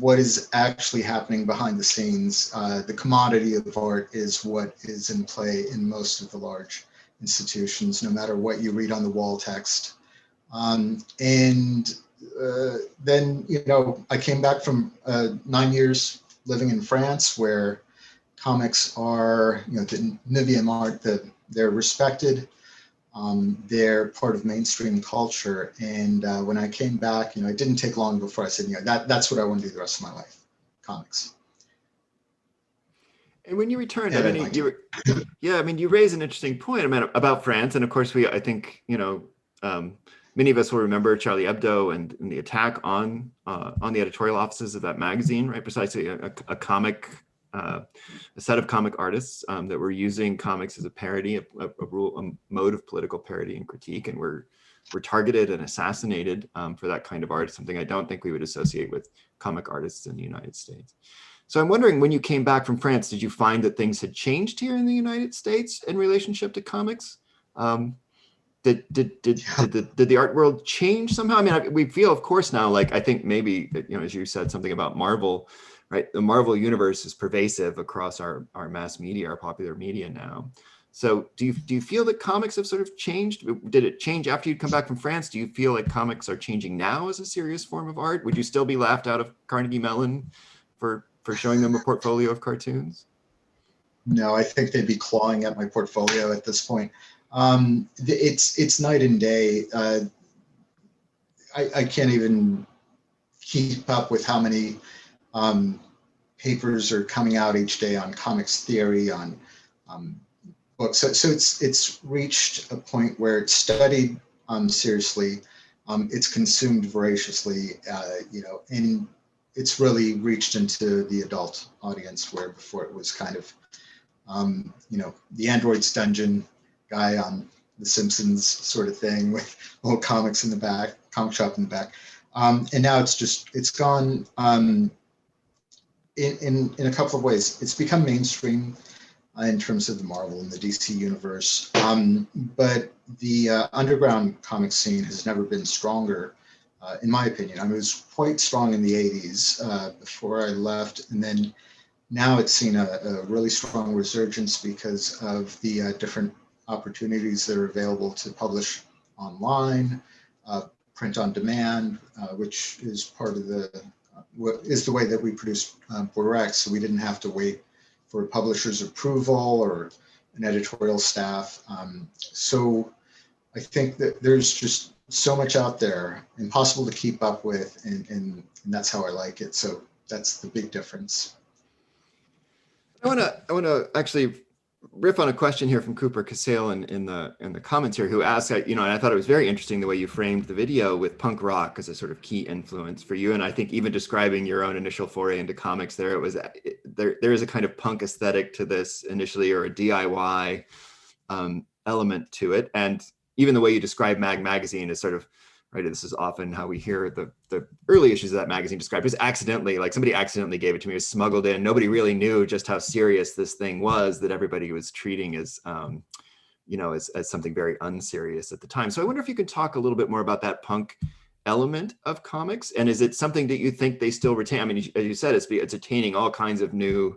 what is actually happening behind the scenes. The commodity of art is what is in play in most of the large institutions, no matter what you read on the wall text. And then, I came back from 9 years living in France, where comics are, the 9e art, they're respected. They're part of mainstream culture. And when I came back, it didn't take long before I said, that's what I want to do the rest of my life, comics. And when you returned, you raise an interesting point about France. And of course, I think, many of us will remember Charlie Hebdo and the attack on the editorial offices of that magazine, right? Precisely a set of comic artists that were using comics as a parody, a mode of political parody and critique, and were targeted and assassinated for that kind of art, something I don't think we would associate with comic artists in the United States. So I'm wondering, when you came back from France, did you find that things had changed here in the United States in relationship to comics? Did the art world change somehow? I mean, we feel, of course, now, like, I think maybe, as you said something about Marvel, right? The Marvel universe is pervasive across our mass media, our popular media now. So do you feel that comics have sort of changed? Did it change after you'd come back from France? Do you feel like comics are changing now as a serious form of art? Would you still be laughed out of Carnegie Mellon for showing them a portfolio of cartoons? No, I think they'd be clawing at my portfolio at this point. It's night and day. I can't even keep up with how many papers are coming out each day on comics theory, on books. So it's reached a point where it's studied seriously, it's consumed voraciously, and it's really reached into the adult audience, where before it was kind of, the android's dungeon guy on The Simpsons sort of thing, with little comics in the back, comic shop in the back. And now it's gone in a couple of ways. It's become mainstream in terms of the Marvel and the DC universe. But the underground comic scene has never been stronger, in my opinion. I mean, it was quite strong in the 80s before I left. And then now it's seen a really strong resurgence because of the different opportunities that are available to publish online, print on demand, which is part of the way that we produce BorderX. So we didn't have to wait for a publisher's approval or an editorial staff. So I think that there's just so much out there, impossible to keep up with, and that's how I like it. So that's the big difference. I want to actually riff on a question here from Cooper Casale in the comments here, who asked, and I thought it was very interesting the way you framed the video with punk rock as a sort of key influence for you. And I think even describing your own initial foray into comics there, there is a kind of punk aesthetic to this initially, or a DIY element to it. And even the way you describe Mag Magazine is sort of, right, this is often how we hear the early issues of that magazine described as accidentally, like somebody accidentally gave it to me, it was smuggled in. Nobody really knew just how serious this thing was that everybody was treating as, as something very unserious at the time. So I wonder if you could talk a little bit more about that punk element of comics. And is it something that you think they still retain? I mean, as you said, it's attaining all kinds of new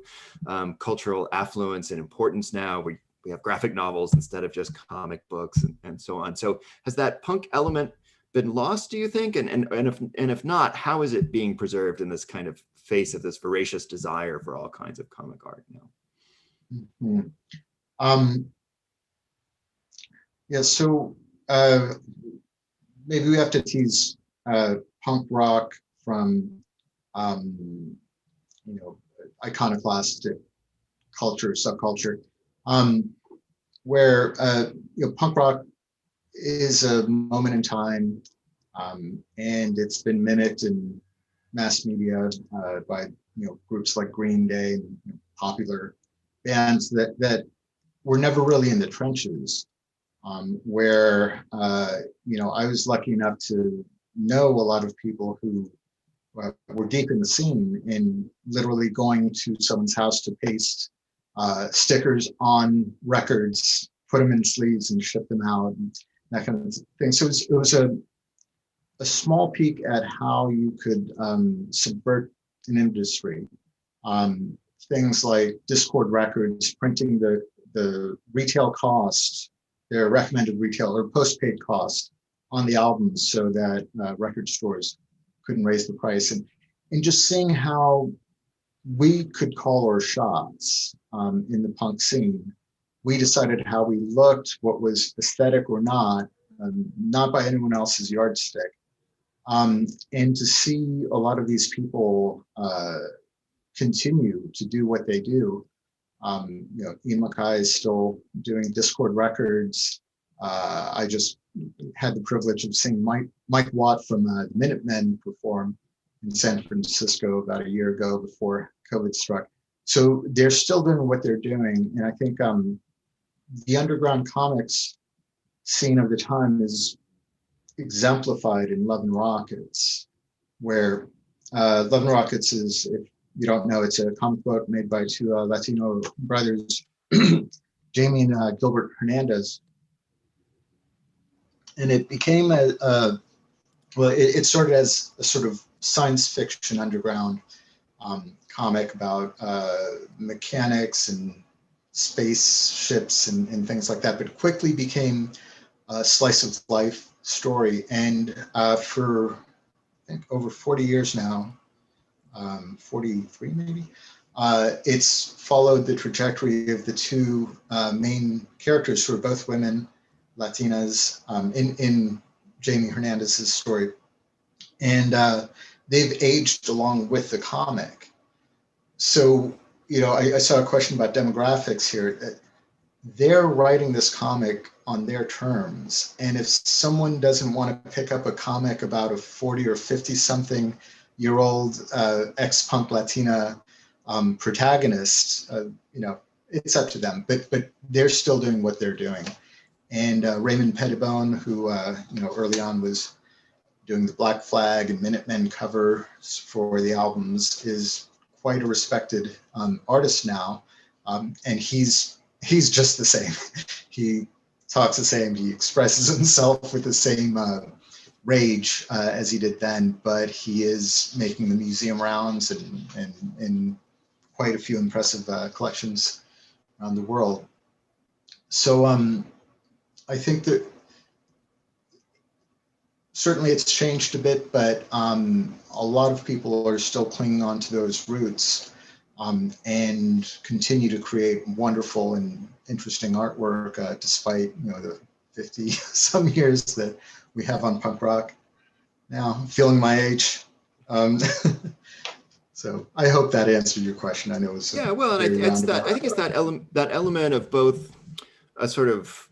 cultural affluence and importance now. We have graphic novels instead of just comic books and so on. So has that punk element been lost, do you think? And if not, how is it being preserved in this kind of face of this voracious desire for all kinds of comic art now? Mm-hmm. Yeah, so maybe we have to tease punk rock from iconoclastic culture, subculture, where punk rock is a moment in time, and it's been mimicked in mass media by groups like Green Day and popular bands that were never really in the trenches. Where I was lucky enough to know a lot of people who were deep in the scene, and literally going to someone's house to paste stickers on records, put them in sleeves, and ship them out. And that kind of thing. So it was a small peek at how you could subvert an industry. Things like Discord Records printing the retail cost, their recommended retail or postpaid cost on the albums, so that record stores couldn't raise the price, and just seeing how we could call our shots in the punk scene. We decided how we looked, what was aesthetic or not by anyone else's yardstick. And to see a lot of these people continue to do what they do. Ian Mackay is still doing Discord Records. I just had the privilege of seeing Mike Watt from Minutemen perform in San Francisco about a year ago before COVID struck. So they're still doing what they're doing. And I think the underground comics scene of the time is exemplified in Love and Rockets, where Love and Rockets is, if you don't know, it's a comic book made by two Latino brothers, Jamie and Gilbert Hernandez. And it became it started as a sort of science fiction underground comic about mechanics and spaceships and things like that, but quickly became a slice of life story. And for I think over 40 years now, 43 maybe, it's followed the trajectory of the two main characters, who are both women, Latinas, in Jamie Hernandez's story. And they've aged along with the comic. So, I saw a question about demographics here. They're writing this comic on their terms. And if someone doesn't want to pick up a comic about a 40 or 50 something year old ex-punk Latina protagonist, it's up to them. But they're still doing what they're doing. And Raymond Pettibone, who early on was doing the Black Flag and Minutemen covers for the albums, is quite a respected artist now, and he's just the same. He talks the same. He expresses himself with the same rage as he did then, but he is making the museum rounds and quite a few impressive collections around the world. So I think that certainly it's changed a bit, but a lot of people are still clinging on to those roots and continue to create wonderful and interesting artwork despite the 50 some years that we have on punk rock. Now I'm feeling my age. So I hope that answered your question. I know it was well, and it's that, I think it's that element of both a sort of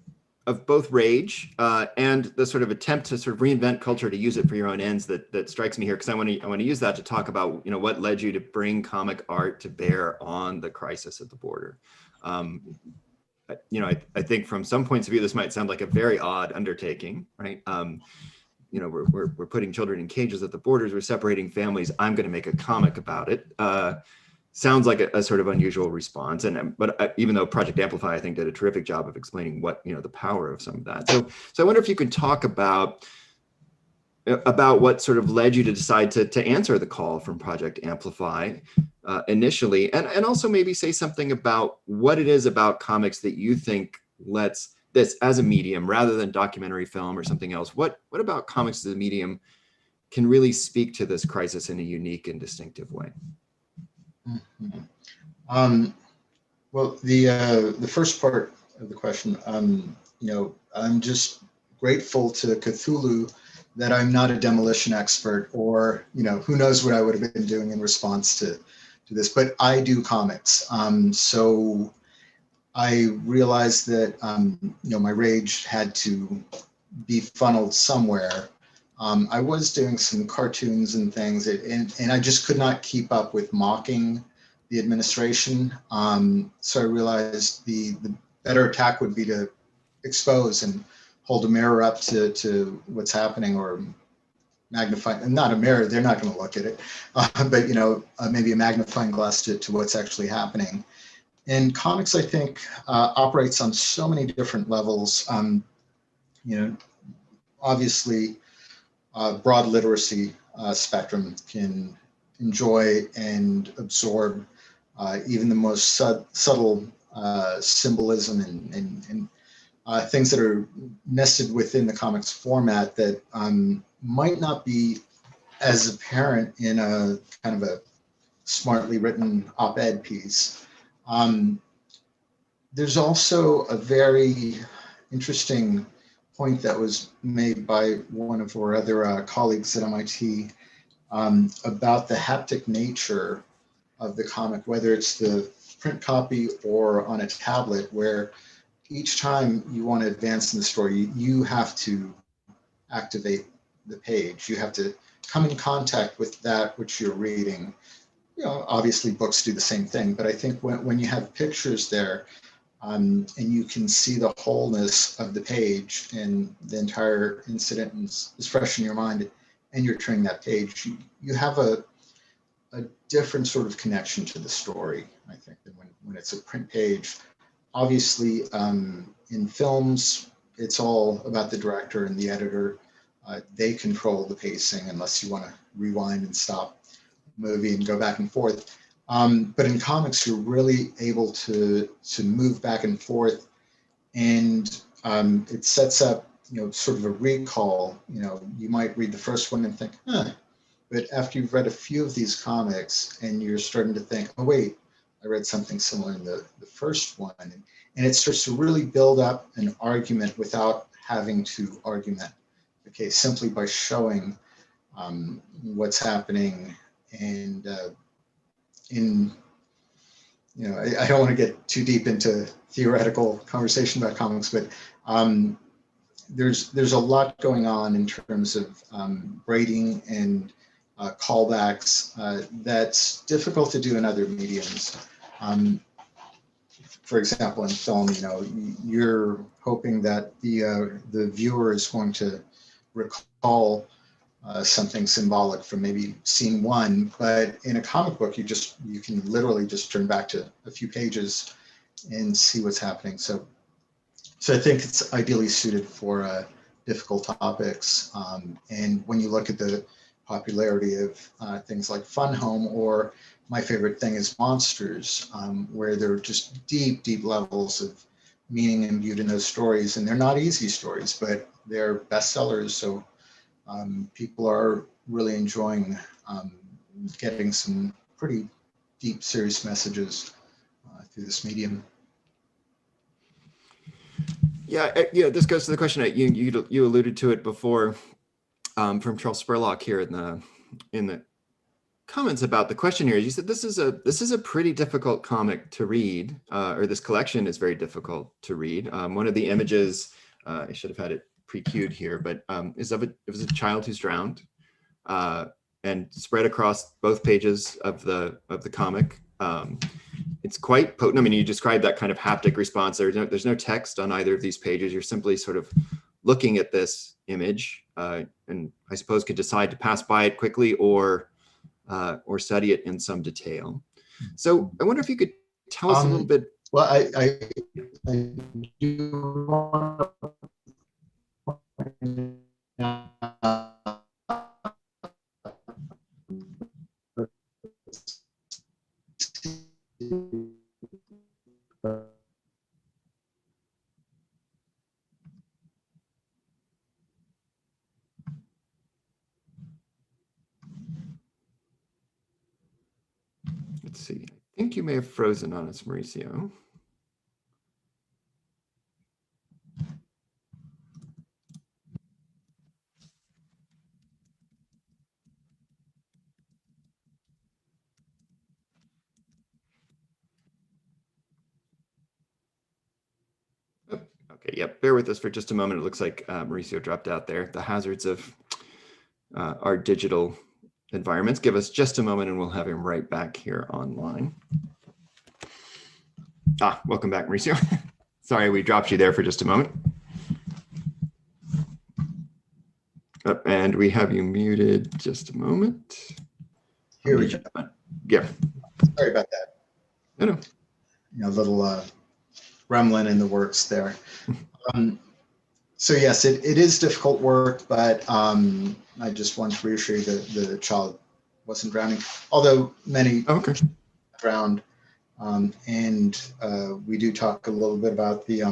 both rage and the sort of attempt to sort of reinvent culture to use it for your own ends that strikes me here, because I want to use that to talk about what led you to bring comic art to bear on the crisis at the border. I think from some points of view this might sound like a very odd undertaking, right? We're putting children in cages at the borders, we're separating families, I'm going to make a comic about it. Sounds like a sort of unusual response, but even though Project Amplify, I think, did a terrific job of explaining what the power of some of that. So I wonder if you could talk about what sort of led you to decide to answer the call from Project Amplify initially, and also maybe say something about what it is about comics that you think lets this as a medium rather than documentary film or something else. What about comics as a medium can really speak to this crisis in a unique and distinctive way? Mm-hmm. Well, the first part of the question, I'm just grateful to Cthulhu that I'm not a demolition expert, or who knows what I would have been doing in response to this. But I do comics, so I realized that my rage had to be funneled somewhere. I was doing some cartoons and things, and I just could not keep up with mocking the administration. So I realized the better attack would be to expose and hold a mirror up to what's happening, or magnify, not a mirror, they're not going to look at it, but maybe a magnifying glass to what's actually happening. And comics, I think, operates on so many different levels. Obviously, broad literacy spectrum can enjoy and absorb even the most subtle symbolism and things that are nested within the comics format that might not be as apparent in a kind of a smartly written op-ed piece. There's also a very interesting point that was made by one of our other colleagues at MIT about the haptic nature of the comic, whether it's the print copy or on a tablet, where each time you want to advance in the story, you have to activate the page. You have to come in contact with that which you're reading. Obviously books do the same thing, but I think when you have pictures there, and you can see the wholeness of the page and the entire incident is fresh in your mind, and you're turning that page, you have a different sort of connection to the story, I think, than when it's a print page. Obviously, in films, it's all about the director and the editor. They control the pacing, unless you want to rewind and stop the movie and go back and forth. But in comics, you're really able to move back and forth, and it sets up, sort of a recall. You might read the first one and think, but after you've read a few of these comics and you're starting to think, oh wait, I read something similar in the first one, and it starts to really build up an argument without having to argument the case, simply by showing what's happening. And I don't want to get too deep into theoretical conversation about comics, but there's a lot going on in terms of braiding and callbacks that's difficult to do in other mediums. For example, in film, you're hoping that the viewer is going to recall something symbolic from maybe scene one. But in a comic book, you can literally just turn back to a few pages and see what's happening. So I think it's ideally suited for difficult topics. And when you look at the popularity of things like Fun Home, or my favorite thing is Monsters, where there are just deep, deep levels of meaning imbued in those stories. And they're not easy stories, but they're bestsellers. So people are really enjoying getting some pretty deep, serious messages through this medium. Yeah, this goes to the question that you alluded to it before from Charles Spurlock here in the comments about the question here. You said this is a pretty difficult comic to read, or this collection is very difficult to read. One of the images, I should have had it pre-queued here, but it was a child who's drowned, and spread across both pages of the comic. It's quite potent. I mean, you described that kind of haptic response. There's no text on either of these pages. You're simply sort of looking at this image, and I suppose could decide to pass by it quickly or study it in some detail. So I wonder if you could tell us a little bit. Well, I do want to Let's see. I think you may have frozen on us, Mauricio. Okay, yep, bear with us for just a moment. It looks like Mauricio dropped out there. The hazards of our digital environments. Give us just a moment and we'll have him right back here online. Welcome back, Mauricio. Sorry, we dropped you there for just a moment. And we have you muted. Just a moment. Here we go. Yeah. Sorry about that. No. A little gremlin in the works there. So yes, it is difficult work, but I just want to reassure you that the child wasn't drowning, although many drowned. And we do talk a little bit about the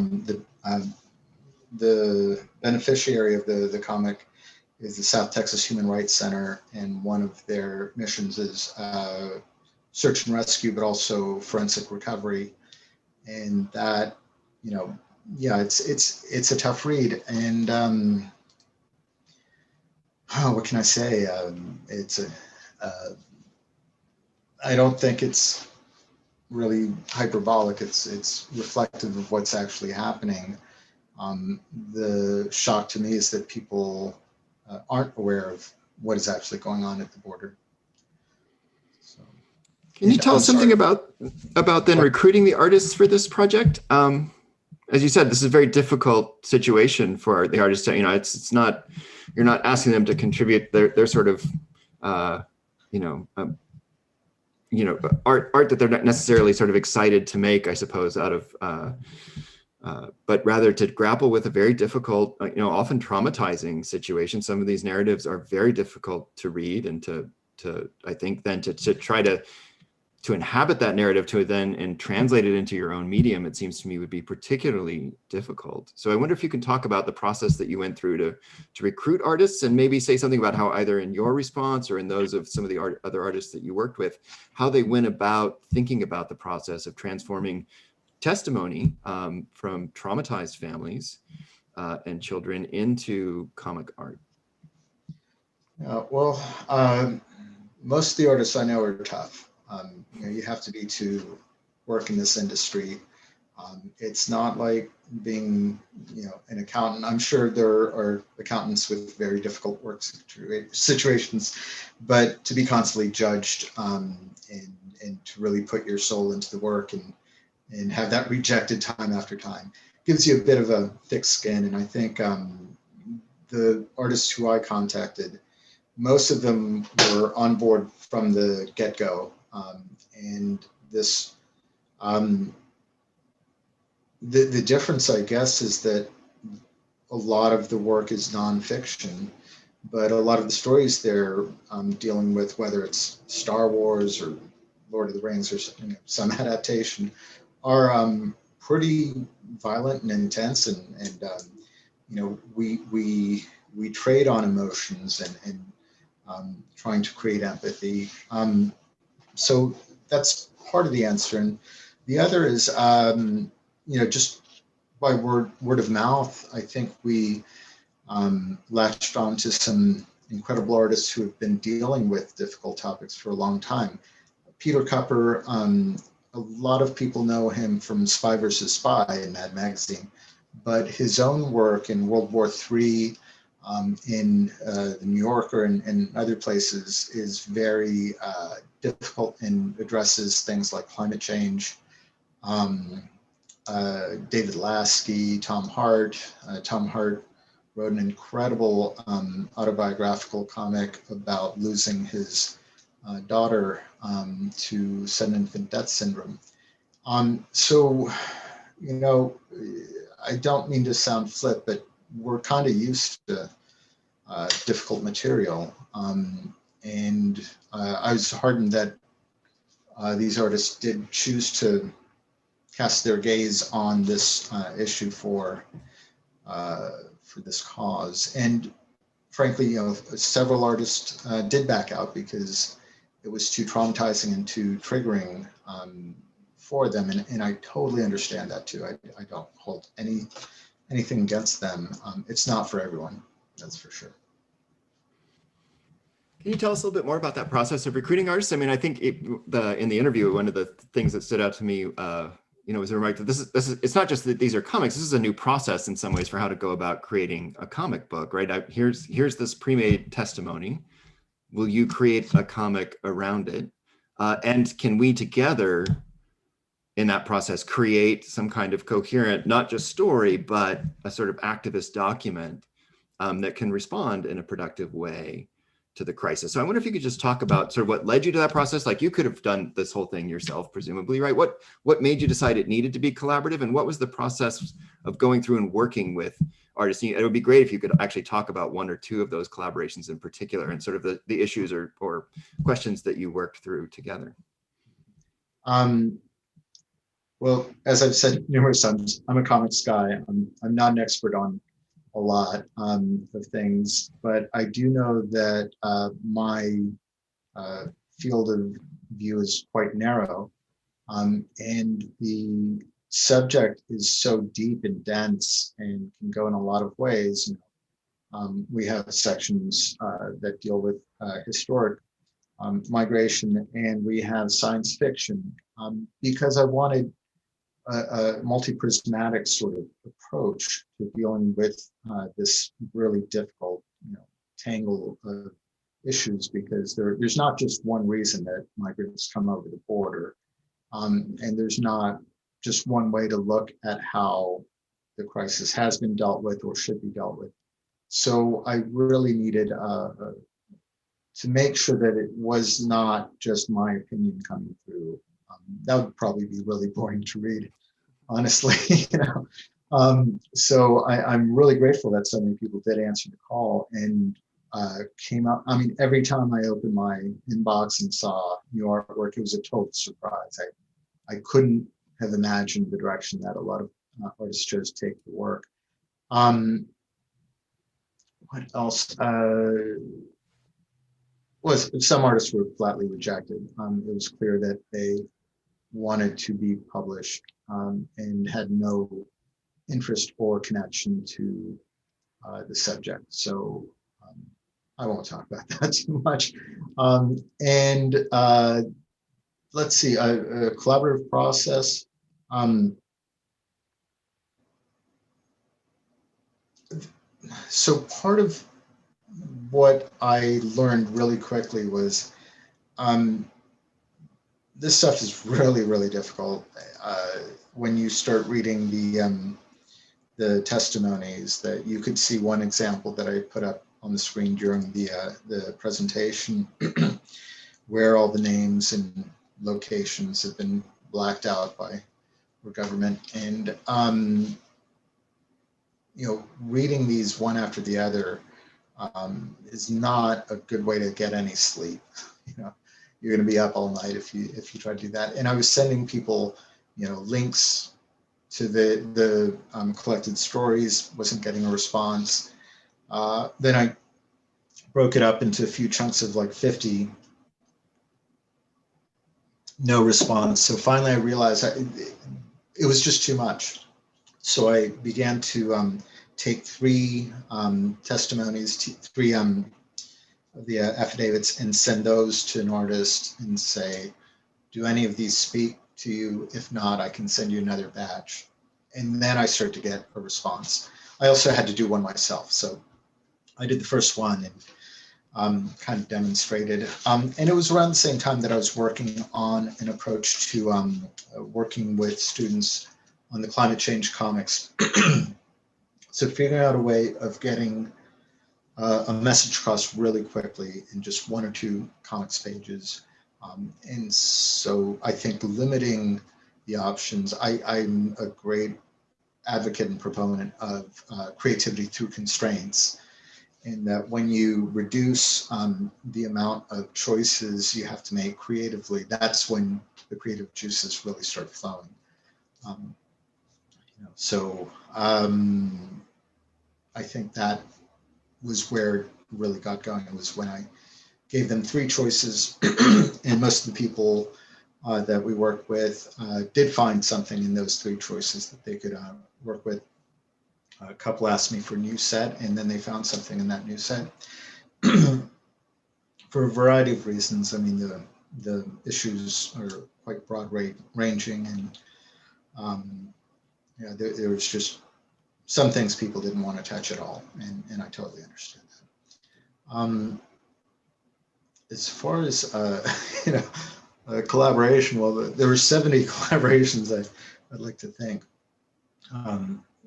beneficiary of the comic is the South Texas Human Rights Center, and one of their missions is search and rescue, but also forensic recovery. And that, it's a tough read. And what can I say? I don't think it's really hyperbolic. It's reflective of what's actually happening. The shock to me is that people aren't aware of what is actually going on at the border. So, can you tell us something about then recruiting the artists for this project? As you said, this is a very difficult situation for the artists. It's not, you're not asking them to contribute their sort of, art that they're not necessarily sort of excited to make, I suppose, out of, but rather to grapple with a very difficult, often traumatizing situation. Some of these narratives are very difficult to read, and to I think then to try to inhabit that narrative and translate it into your own medium, it seems to me would be particularly difficult. So I wonder if you can talk about the process that you went through to recruit artists, and maybe say something about how either in your response or in those of some of the other artists that you worked with, how they went about thinking about the process of transforming testimony from traumatized families and children into comic art. Most of the artists I know are tough. You have to be to work in this industry. It's not like being, an accountant. I'm sure there are accountants with very difficult work situations, but to be constantly judged and to really put your soul into the work and have that rejected time after time gives you a bit of a thick skin. And I think the artists who I contacted most of them were on board from the get-go. And this, the difference, I guess, is that a lot of the work is nonfiction, but a lot of the stories they're dealing with, whether it's Star Wars or Lord of the Rings or some adaptation, are pretty violent and intense, and we trade on emotions and trying to create empathy. So that's part of the answer, and the other is just by word of mouth. I think we latched onto some incredible artists who have been dealing with difficult topics for a long time. Peter Kupper, a lot of people know him from Spy vs. Spy in Mad Magazine, but his own work in World War III, in the New Yorker and other places is very difficult and addresses things like climate change. David Lasky, Tom Hart. Tom Hart wrote an incredible autobiographical comic about losing his daughter to sudden infant death syndrome. So, I don't mean to sound flip, but we're kind of used to difficult material. And I was heartened that these artists did choose to cast their gaze on this issue for this cause. And frankly, several artists did back out because it was too traumatizing and too triggering for them. And I totally understand that too. I don't hold anything against them. It's not for everyone, that's for sure. Can you tell us a little bit more about that process of recruiting artists? I mean, I think in the interview, one of the things that stood out to me, was a remark that this is it's not just that these are comics. This is a new process in some ways for how to go about creating a comic book, right? Here's this pre-made testimony. Will you create a comic around it? And can we together in that process create some kind of coherent, not just story, but a sort of activist document that can respond in a productive way to the crisis? So I wonder if you could just talk about sort of what led you to that process. Like, you could have done this whole thing yourself, presumably, right? What made you decide it needed to be collaborative, and what was the process of going through and working with artists? It would be great if you could actually talk about one or two of those collaborations in particular and sort of the issues or questions that you worked through together. Well, as I've said numerous times, I'm a comics guy. I'm not an expert on a lot of things, but I do know that my field of view is quite narrow, and the subject is so deep and dense and can go in a lot of ways. We have sections that deal with historic migration, and we have science fiction, because I wanted a multi-prismatic sort of approach to dealing with this really difficult, tangle of issues, because there's not just one reason that migrants come over the border, and there's not just one way to look at how the crisis has been dealt with or should be dealt with. So I really needed to make sure that it was not just my opinion coming through. That would probably be really boring to read, honestly. So I'm really grateful that so many people did answer the call and came out. I mean, every time I opened my inbox and saw new artwork, it was a total surprise. I couldn't have imagined the direction that a lot of artists chose to take the work. What else? Was some artists were flatly rejected. It was clear that they wanted to be published and had no interest or connection to the subject. So I won't talk about that too much. And let's see, a collaborative process. So part of what I learned really quickly was this stuff is really, really difficult. When you start reading the testimonies, that you could see one example that I put up on the screen during the presentation, where all the names and locations have been blacked out by our government. And reading these one after the other is not a good way to get any sleep. You're going to be up all night if you try to do that. And I was sending people, links to the collected stories, wasn't getting a response. Then I broke it up into a few chunks of like 50, no response. So finally I realized it was just too much. So I began to take 3 testimonies, 3 the affidavits, and send those to an artist and say, do any of these speak to you? If not, I can send you another batch. And then I started to get a response. I also had to do one myself. So I did the first one and kind of demonstrated. And it was around the same time that I was working on an approach to working with students on the climate change comics. So figuring out a way of getting a message across really quickly in just 1 or 2 comics pages. And so I think limiting the options, I'm a great advocate and proponent of creativity through constraints. And that when you reduce the amount of choices you have to make creatively, that's when the creative juices really start flowing. So I think that was where it really got going. It was when I gave them 3 choices, and most of the people that we worked with did find something in those 3 choices that they could work with. A couple asked me for a new set, and then they found something in that new set. For a variety of reasons. I mean, the issues are quite broad ranging, and there was just some things people didn't want to touch at all, and I totally understood that. As far as collaboration, well, there were 70 collaborations I'd like to thank,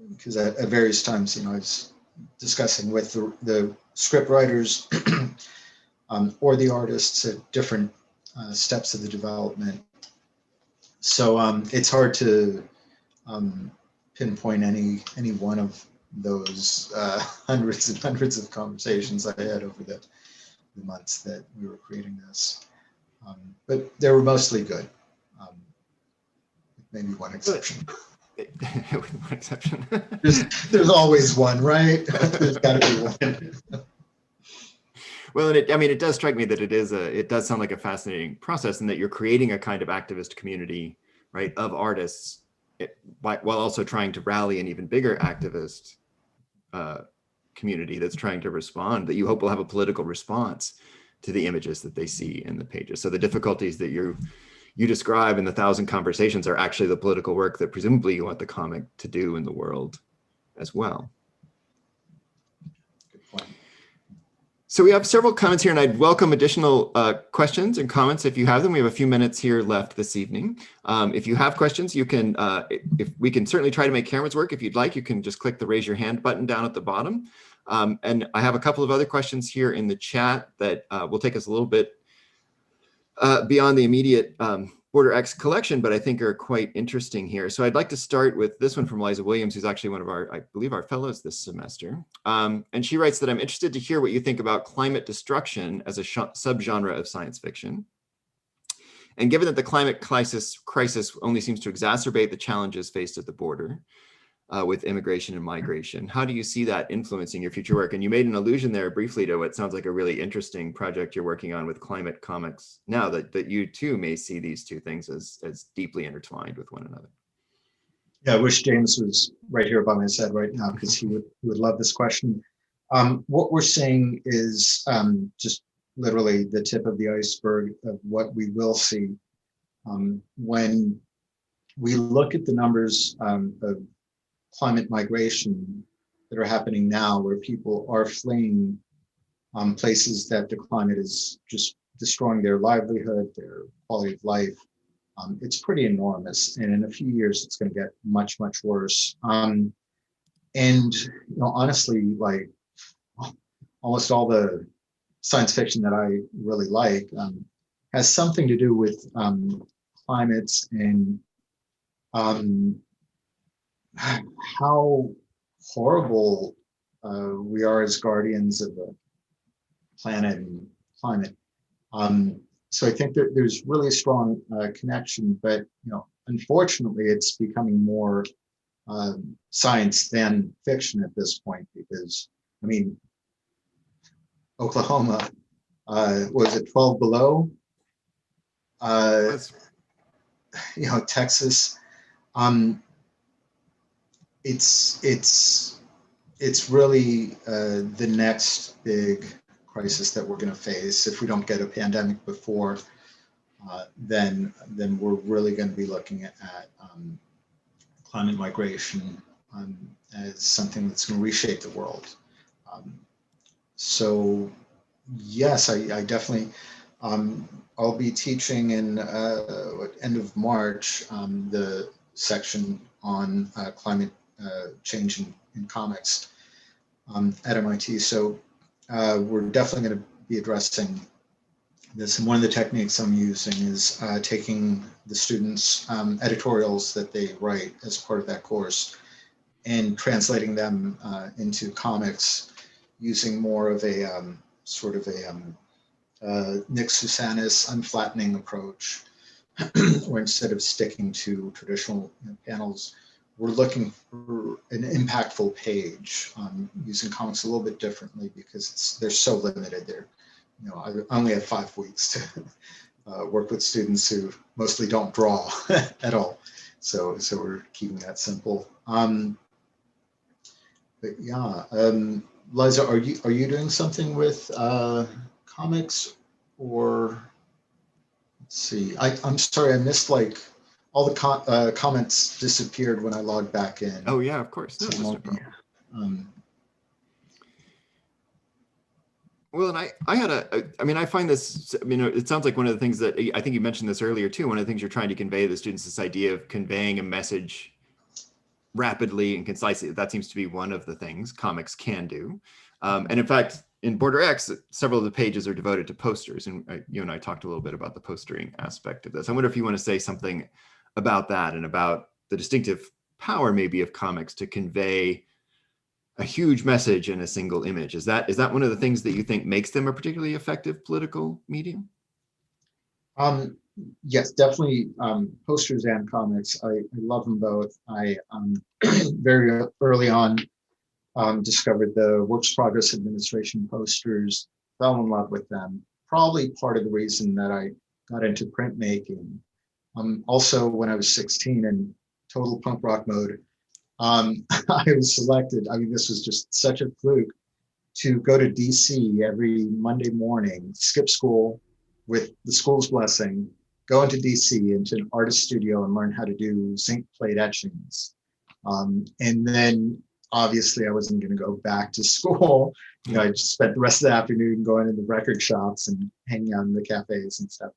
because at various times, I was discussing with the script writers or the artists at different steps of the development. So it's hard to pinpoint any one of those hundreds and hundreds of conversations I had over the months that we were creating this. But they were mostly good, maybe one exception. With one exception. There's always one, right? There's got to be one. Well, and it does strike me that it does sound like a fascinating process, and that you're creating a kind of activist community, right, of artists, while also trying to rally an even bigger activist community that's trying to respond, that you hope will have a political response to the images that they see in the pages. So the difficulties that you describe in the 1,000 conversations are actually the political work that presumably you want the comic to do in the world as well. Good point. So we have several comments here, and I'd welcome additional questions and comments if you have them. We have a few minutes here left this evening. If you have questions, you can, if we can certainly try to make cameras work. If you'd like, you can just click the raise your hand button down at the bottom. And I have a couple of other questions here in the chat that will take us a little bit beyond the immediate BorderX collection, but I think are quite interesting here. So I'd like to start with this one from Liza Williams, who's actually one of our, I believe, our fellows this semester. And she writes that I'm interested to hear what you think about climate destruction as a subgenre of science fiction. And given that the climate crisis only seems to exacerbate the challenges faced at the border with immigration and migration, how do you see that influencing your future work? And you made an allusion there briefly to what sounds like a really interesting project you're working on with climate comics now, that you too may see these two things as deeply intertwined with one another. Yeah, I wish James was right here by my side right now, because he would love this question. What we're seeing is just literally the tip of the iceberg of what we will see when we look at the numbers of climate migration that are happening now, where people are fleeing places that the climate is just destroying their livelihood, their quality of life. It's pretty enormous, and in a few years it's going to get much, much worse. And honestly, like almost all the science fiction that I really like has something to do with climates and how horrible we are as guardians of the planet and climate. So I think that there's really a strong connection, but unfortunately, it's becoming more science than fiction at this point, because I mean, Oklahoma, was it 12 below? Texas. It's really the next big crisis that we're going to face. If we don't get a pandemic before, then we're really going to be looking at climate migration as something that's going to reshape the world. So yes, I definitely, I'll be teaching in end of March, the section on climate change in comics at MIT. So we're definitely going to be addressing this. And one of the techniques I'm using is taking the students' editorials that they write as part of that course and translating them into comics using more of a sort of a Nick Susanis unflattening approach, where instead of sticking to traditional panels, we're looking for an impactful page, using comics a little bit differently because they're so limited. They're, I only have 5 weeks to work with students who mostly don't draw at all. So we're keeping that simple. But yeah, Liza, are you doing something with comics, or let's see? I'm sorry, I missed like all the comments disappeared when I logged back in. Oh yeah, of course. No, So that's no problem. Well, and I had I find this, it sounds like one of the things that, I think you mentioned this earlier too, one of the things you're trying to convey to the students, this idea of conveying a message rapidly and concisely. That seems to be one of the things comics can do. And in fact, in BorderX, several of the pages are devoted to posters. And you and I talked a little bit about the postering aspect of this. I wonder if you want to say something about that and about the distinctive power maybe of comics to convey a huge message in a single image. Is that one of the things that you think makes them a particularly effective political medium? Yes, definitely. Posters and comics, I love them both. I very early on discovered the Works Progress Administration posters, fell in love with them. Probably part of the reason that I got into printmaking. Also, when I was 16 in total punk rock mode, I was selected. I mean, this was just such a fluke to go to DC every Monday morning, skip school with the school's blessing, go into DC into an artist studio and learn how to do zinc plate etchings. And then obviously I wasn't going to go back to school. I just spent the rest of the afternoon going to the record shops and hanging out in the cafes and stuff.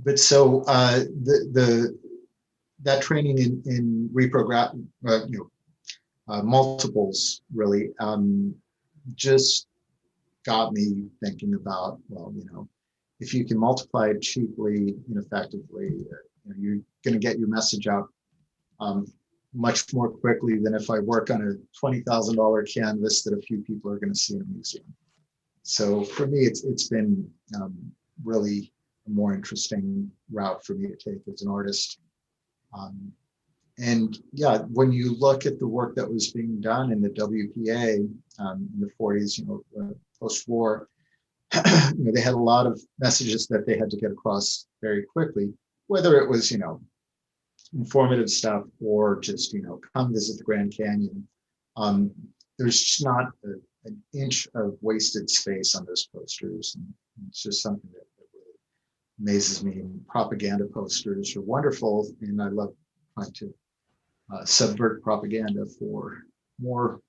But so that training in reprogram, multiples really just got me thinking about, well, if you can multiply it cheaply and effectively, you're going to get your message out much more quickly than if I work on a $20,000 canvas that a few people are going to see in a museum. So for me, it's been really a more interesting route for me to take as an artist. And yeah, when you look at the work that was being done in the WPA in the 40s, post-war, they had a lot of messages that they had to get across very quickly, whether it was, informative stuff or just, come visit the Grand Canyon. There's just not an inch of wasted space on those posters. And it's just something that really amazes me. And propaganda posters are wonderful, and I love trying to subvert propaganda for more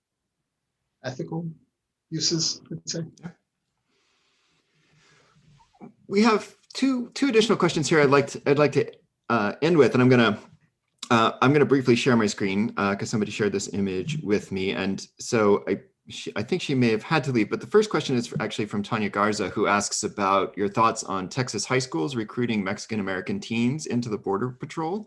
ethical uses, I'd say. We have two additional questions here I'd like to end with, and I'm gonna briefly share my screen because somebody shared this image with me, and so I think she may have had to leave, but the first question is actually from Tanya Garza, who asks about your thoughts on Texas high schools recruiting Mexican-American teens into the Border Patrol.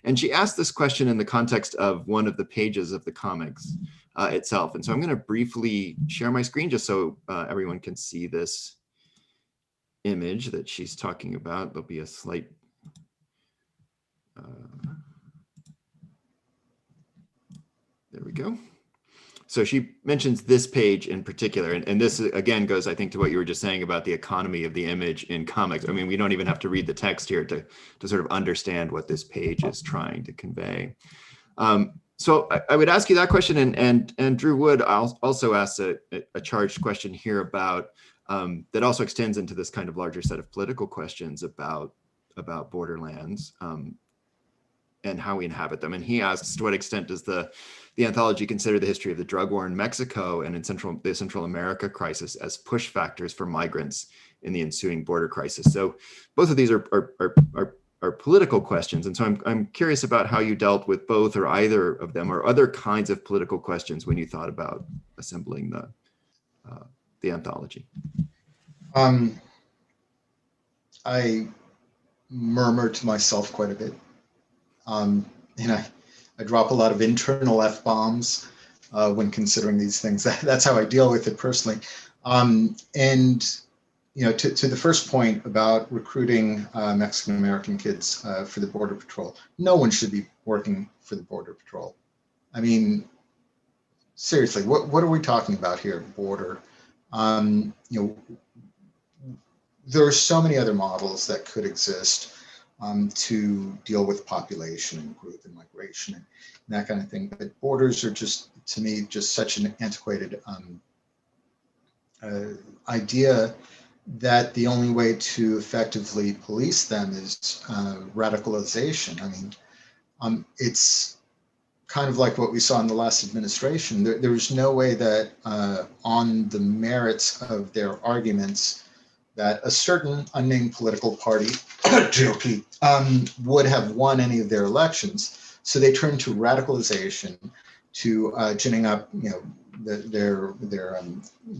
And she asked this question in the context of one of the pages of the comics itself. And so I'm going to briefly share my screen just so everyone can see this image that she's talking about. There'll be a slight there we go. So she mentions this page in particular, and this again goes, I think, to what you were just saying about the economy of the image in comics. I mean, we don't even have to read the text here to sort of understand what this page is trying to convey. So I would ask you that question, and Drew Wood also asks a charged question here about that also extends into this kind of larger set of political questions about borderlands and how we inhabit them. And he asks, to what extent does the anthology consider the history of the drug war in Mexico and in the Central America crisis as push factors for migrants in the ensuing border crisis? So both of these are political questions. And so I'm curious about how you dealt with both or either of them or other kinds of political questions when you thought about assembling the anthology. I murmur to myself quite a bit. And I drop a lot of internal F-bombs when considering these things. That's how I deal with it personally. And to the first point about recruiting Mexican-American kids for the Border Patrol, no one should be working for the Border Patrol. I mean, seriously, what are we talking about here, border? There are so many other models that could exist to deal with population and growth and migration and that kind of thing. But borders are just, to me, just such an antiquated idea that the only way to effectively police them is radicalization. I mean, it's kind of like what we saw in the last administration. There was no way that on the merits of their arguments that a certain unnamed political party, GOP, would have won any of their elections. So they turned to radicalization, to ginning up, their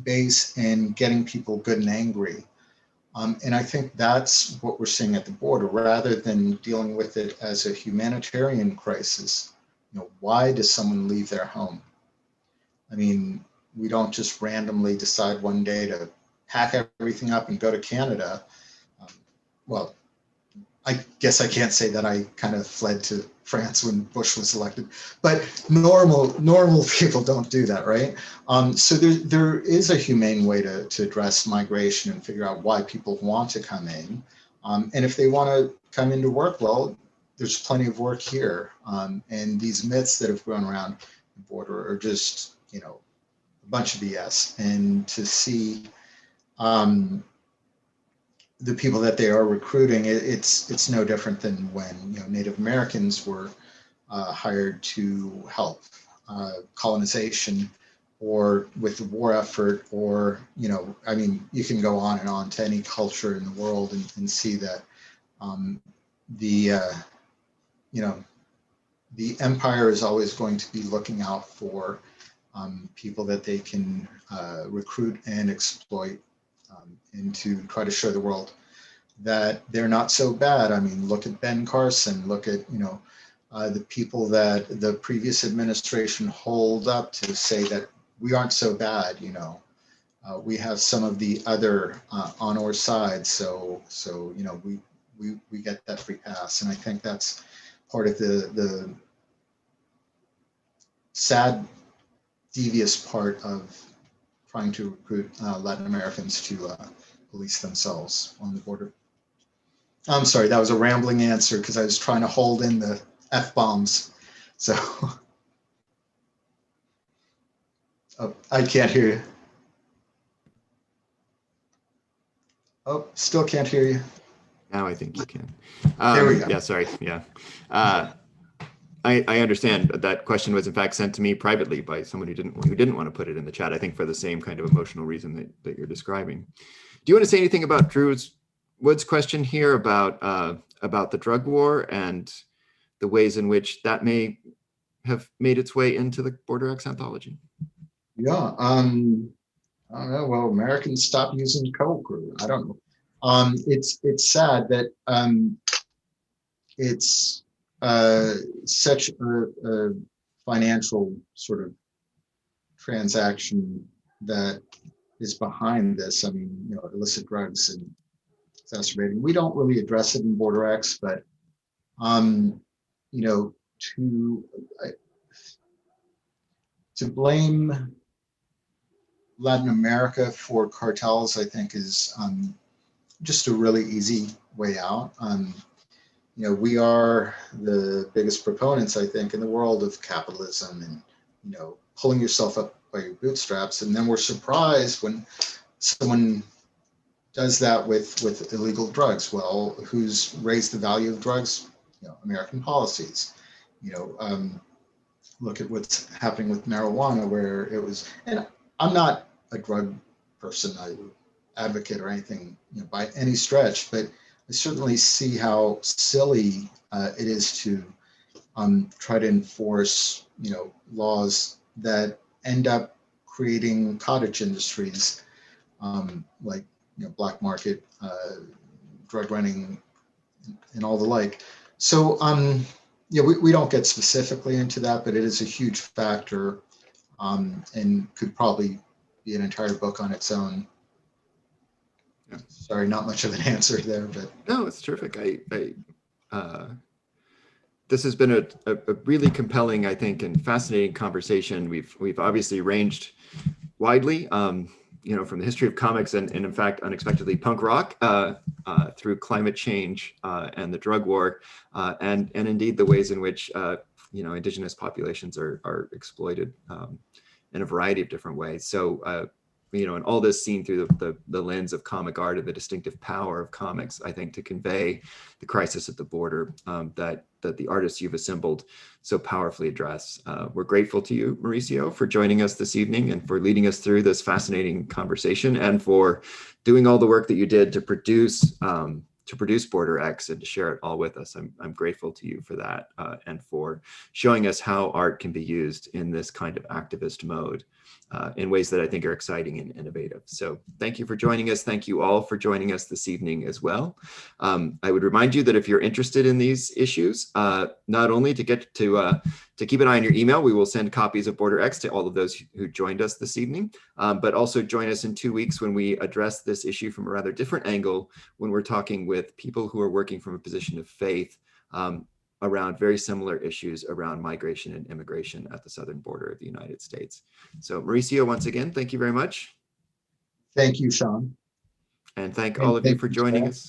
base and getting people good and angry. And I think that's what we're seeing at the border, rather than dealing with it as a humanitarian crisis. Why does someone leave their home? I mean, we don't just randomly decide one day to pack everything up and go to Canada. Well, I guess I can't say that I kind of fled to France when Bush was elected, but normal people don't do that, right? So there is a humane way to address migration and figure out why people want to come in. And if they want to come into work, well, there's plenty of work here. And these myths that have grown around the border are just, a bunch of BS. And to see the people that they are recruiting, it's no different than when Native Americans were hired to help colonization or with the war effort, or I mean, you can go on and on to any culture in the world and see that the empire is always going to be looking out for people that they can recruit and exploit, and to try to show the world that they're not so bad. I mean, look at Ben Carson, look at, the people that the previous administration hold up to say that we aren't so bad, we have some of the other on our side. So we get that free pass. And I think that's part of the sad, devious part of trying to recruit Latin Americans to police themselves on the border. I'm sorry, that was a rambling answer because I was trying to hold in the F-bombs. So, oh, I can't hear you. Oh, still can't hear you. Now I think you can. There we go. Yeah, sorry. Yeah. I understand that question was in fact sent to me privately by someone who didn't want to put it in the chat, I think for the same kind of emotional reason that you're describing. Do you want to say anything about Drew Wood's question here about the drug war and the ways in which that may have made its way into the BorderX anthology? Yeah. I don't know. Well, Americans stopped using Coke, or I don't know. It's sad that it's such a financial sort of transaction that is behind this. I mean, you know, illicit drugs and exacerbating. We don't really address it in BorderX, but you know, to blame Latin America for cartels, I think, is just a really easy way out. You know, we are the biggest proponents, I think, in the world of capitalism and, you know, pulling yourself up by your bootstraps. And then we're surprised when someone does that with illegal drugs. Well, who's raised the value of drugs? You know, American policies. You know, look at what's happening with marijuana, where it was. And I'm not a drug person, advocate or anything, you know, by any stretch, but I certainly see how silly it is to try to enforce, you know, laws that end up creating cottage industries, like, you know, black market drug running and all the like. So yeah, we don't get specifically into that, but it is a huge factor, and could probably be an entire book on its own. Yeah. Sorry, not much of an answer there, but No, it's terrific. This has been a really compelling, I think, and fascinating conversation. We've obviously ranged widely, you know, from the history of comics and in fact, unexpectedly punk rock, through climate change and the drug war, and indeed the ways in which you know, indigenous populations are exploited in a variety of different ways. So you know, and all this seen through the lens of comic art and the distinctive power of comics, I think, to convey the crisis at the border that the artists you've assembled so powerfully address. We're grateful to you, Mauricio, for joining us this evening and for leading us through this fascinating conversation, and for doing all the work that you did to produce BorderX and to share it all with us. I'm grateful to you for that, and for showing us how art can be used in this kind of activist mode in ways that I think are exciting and innovative. So thank you for joining us. Thank you all for joining us this evening as well. I would remind you that if you're interested in these issues, not only to get to keep an eye on your email, we will send copies of BorderX to all of those who joined us this evening, but also join us in 2 weeks when we address this issue from a rather different angle, when we're talking with people who are working from a position of faith around very similar issues around migration and immigration at the southern border of the United States. So Mauricio, once again, thank you very much. thank you, Sean. And thank all of you for joining us.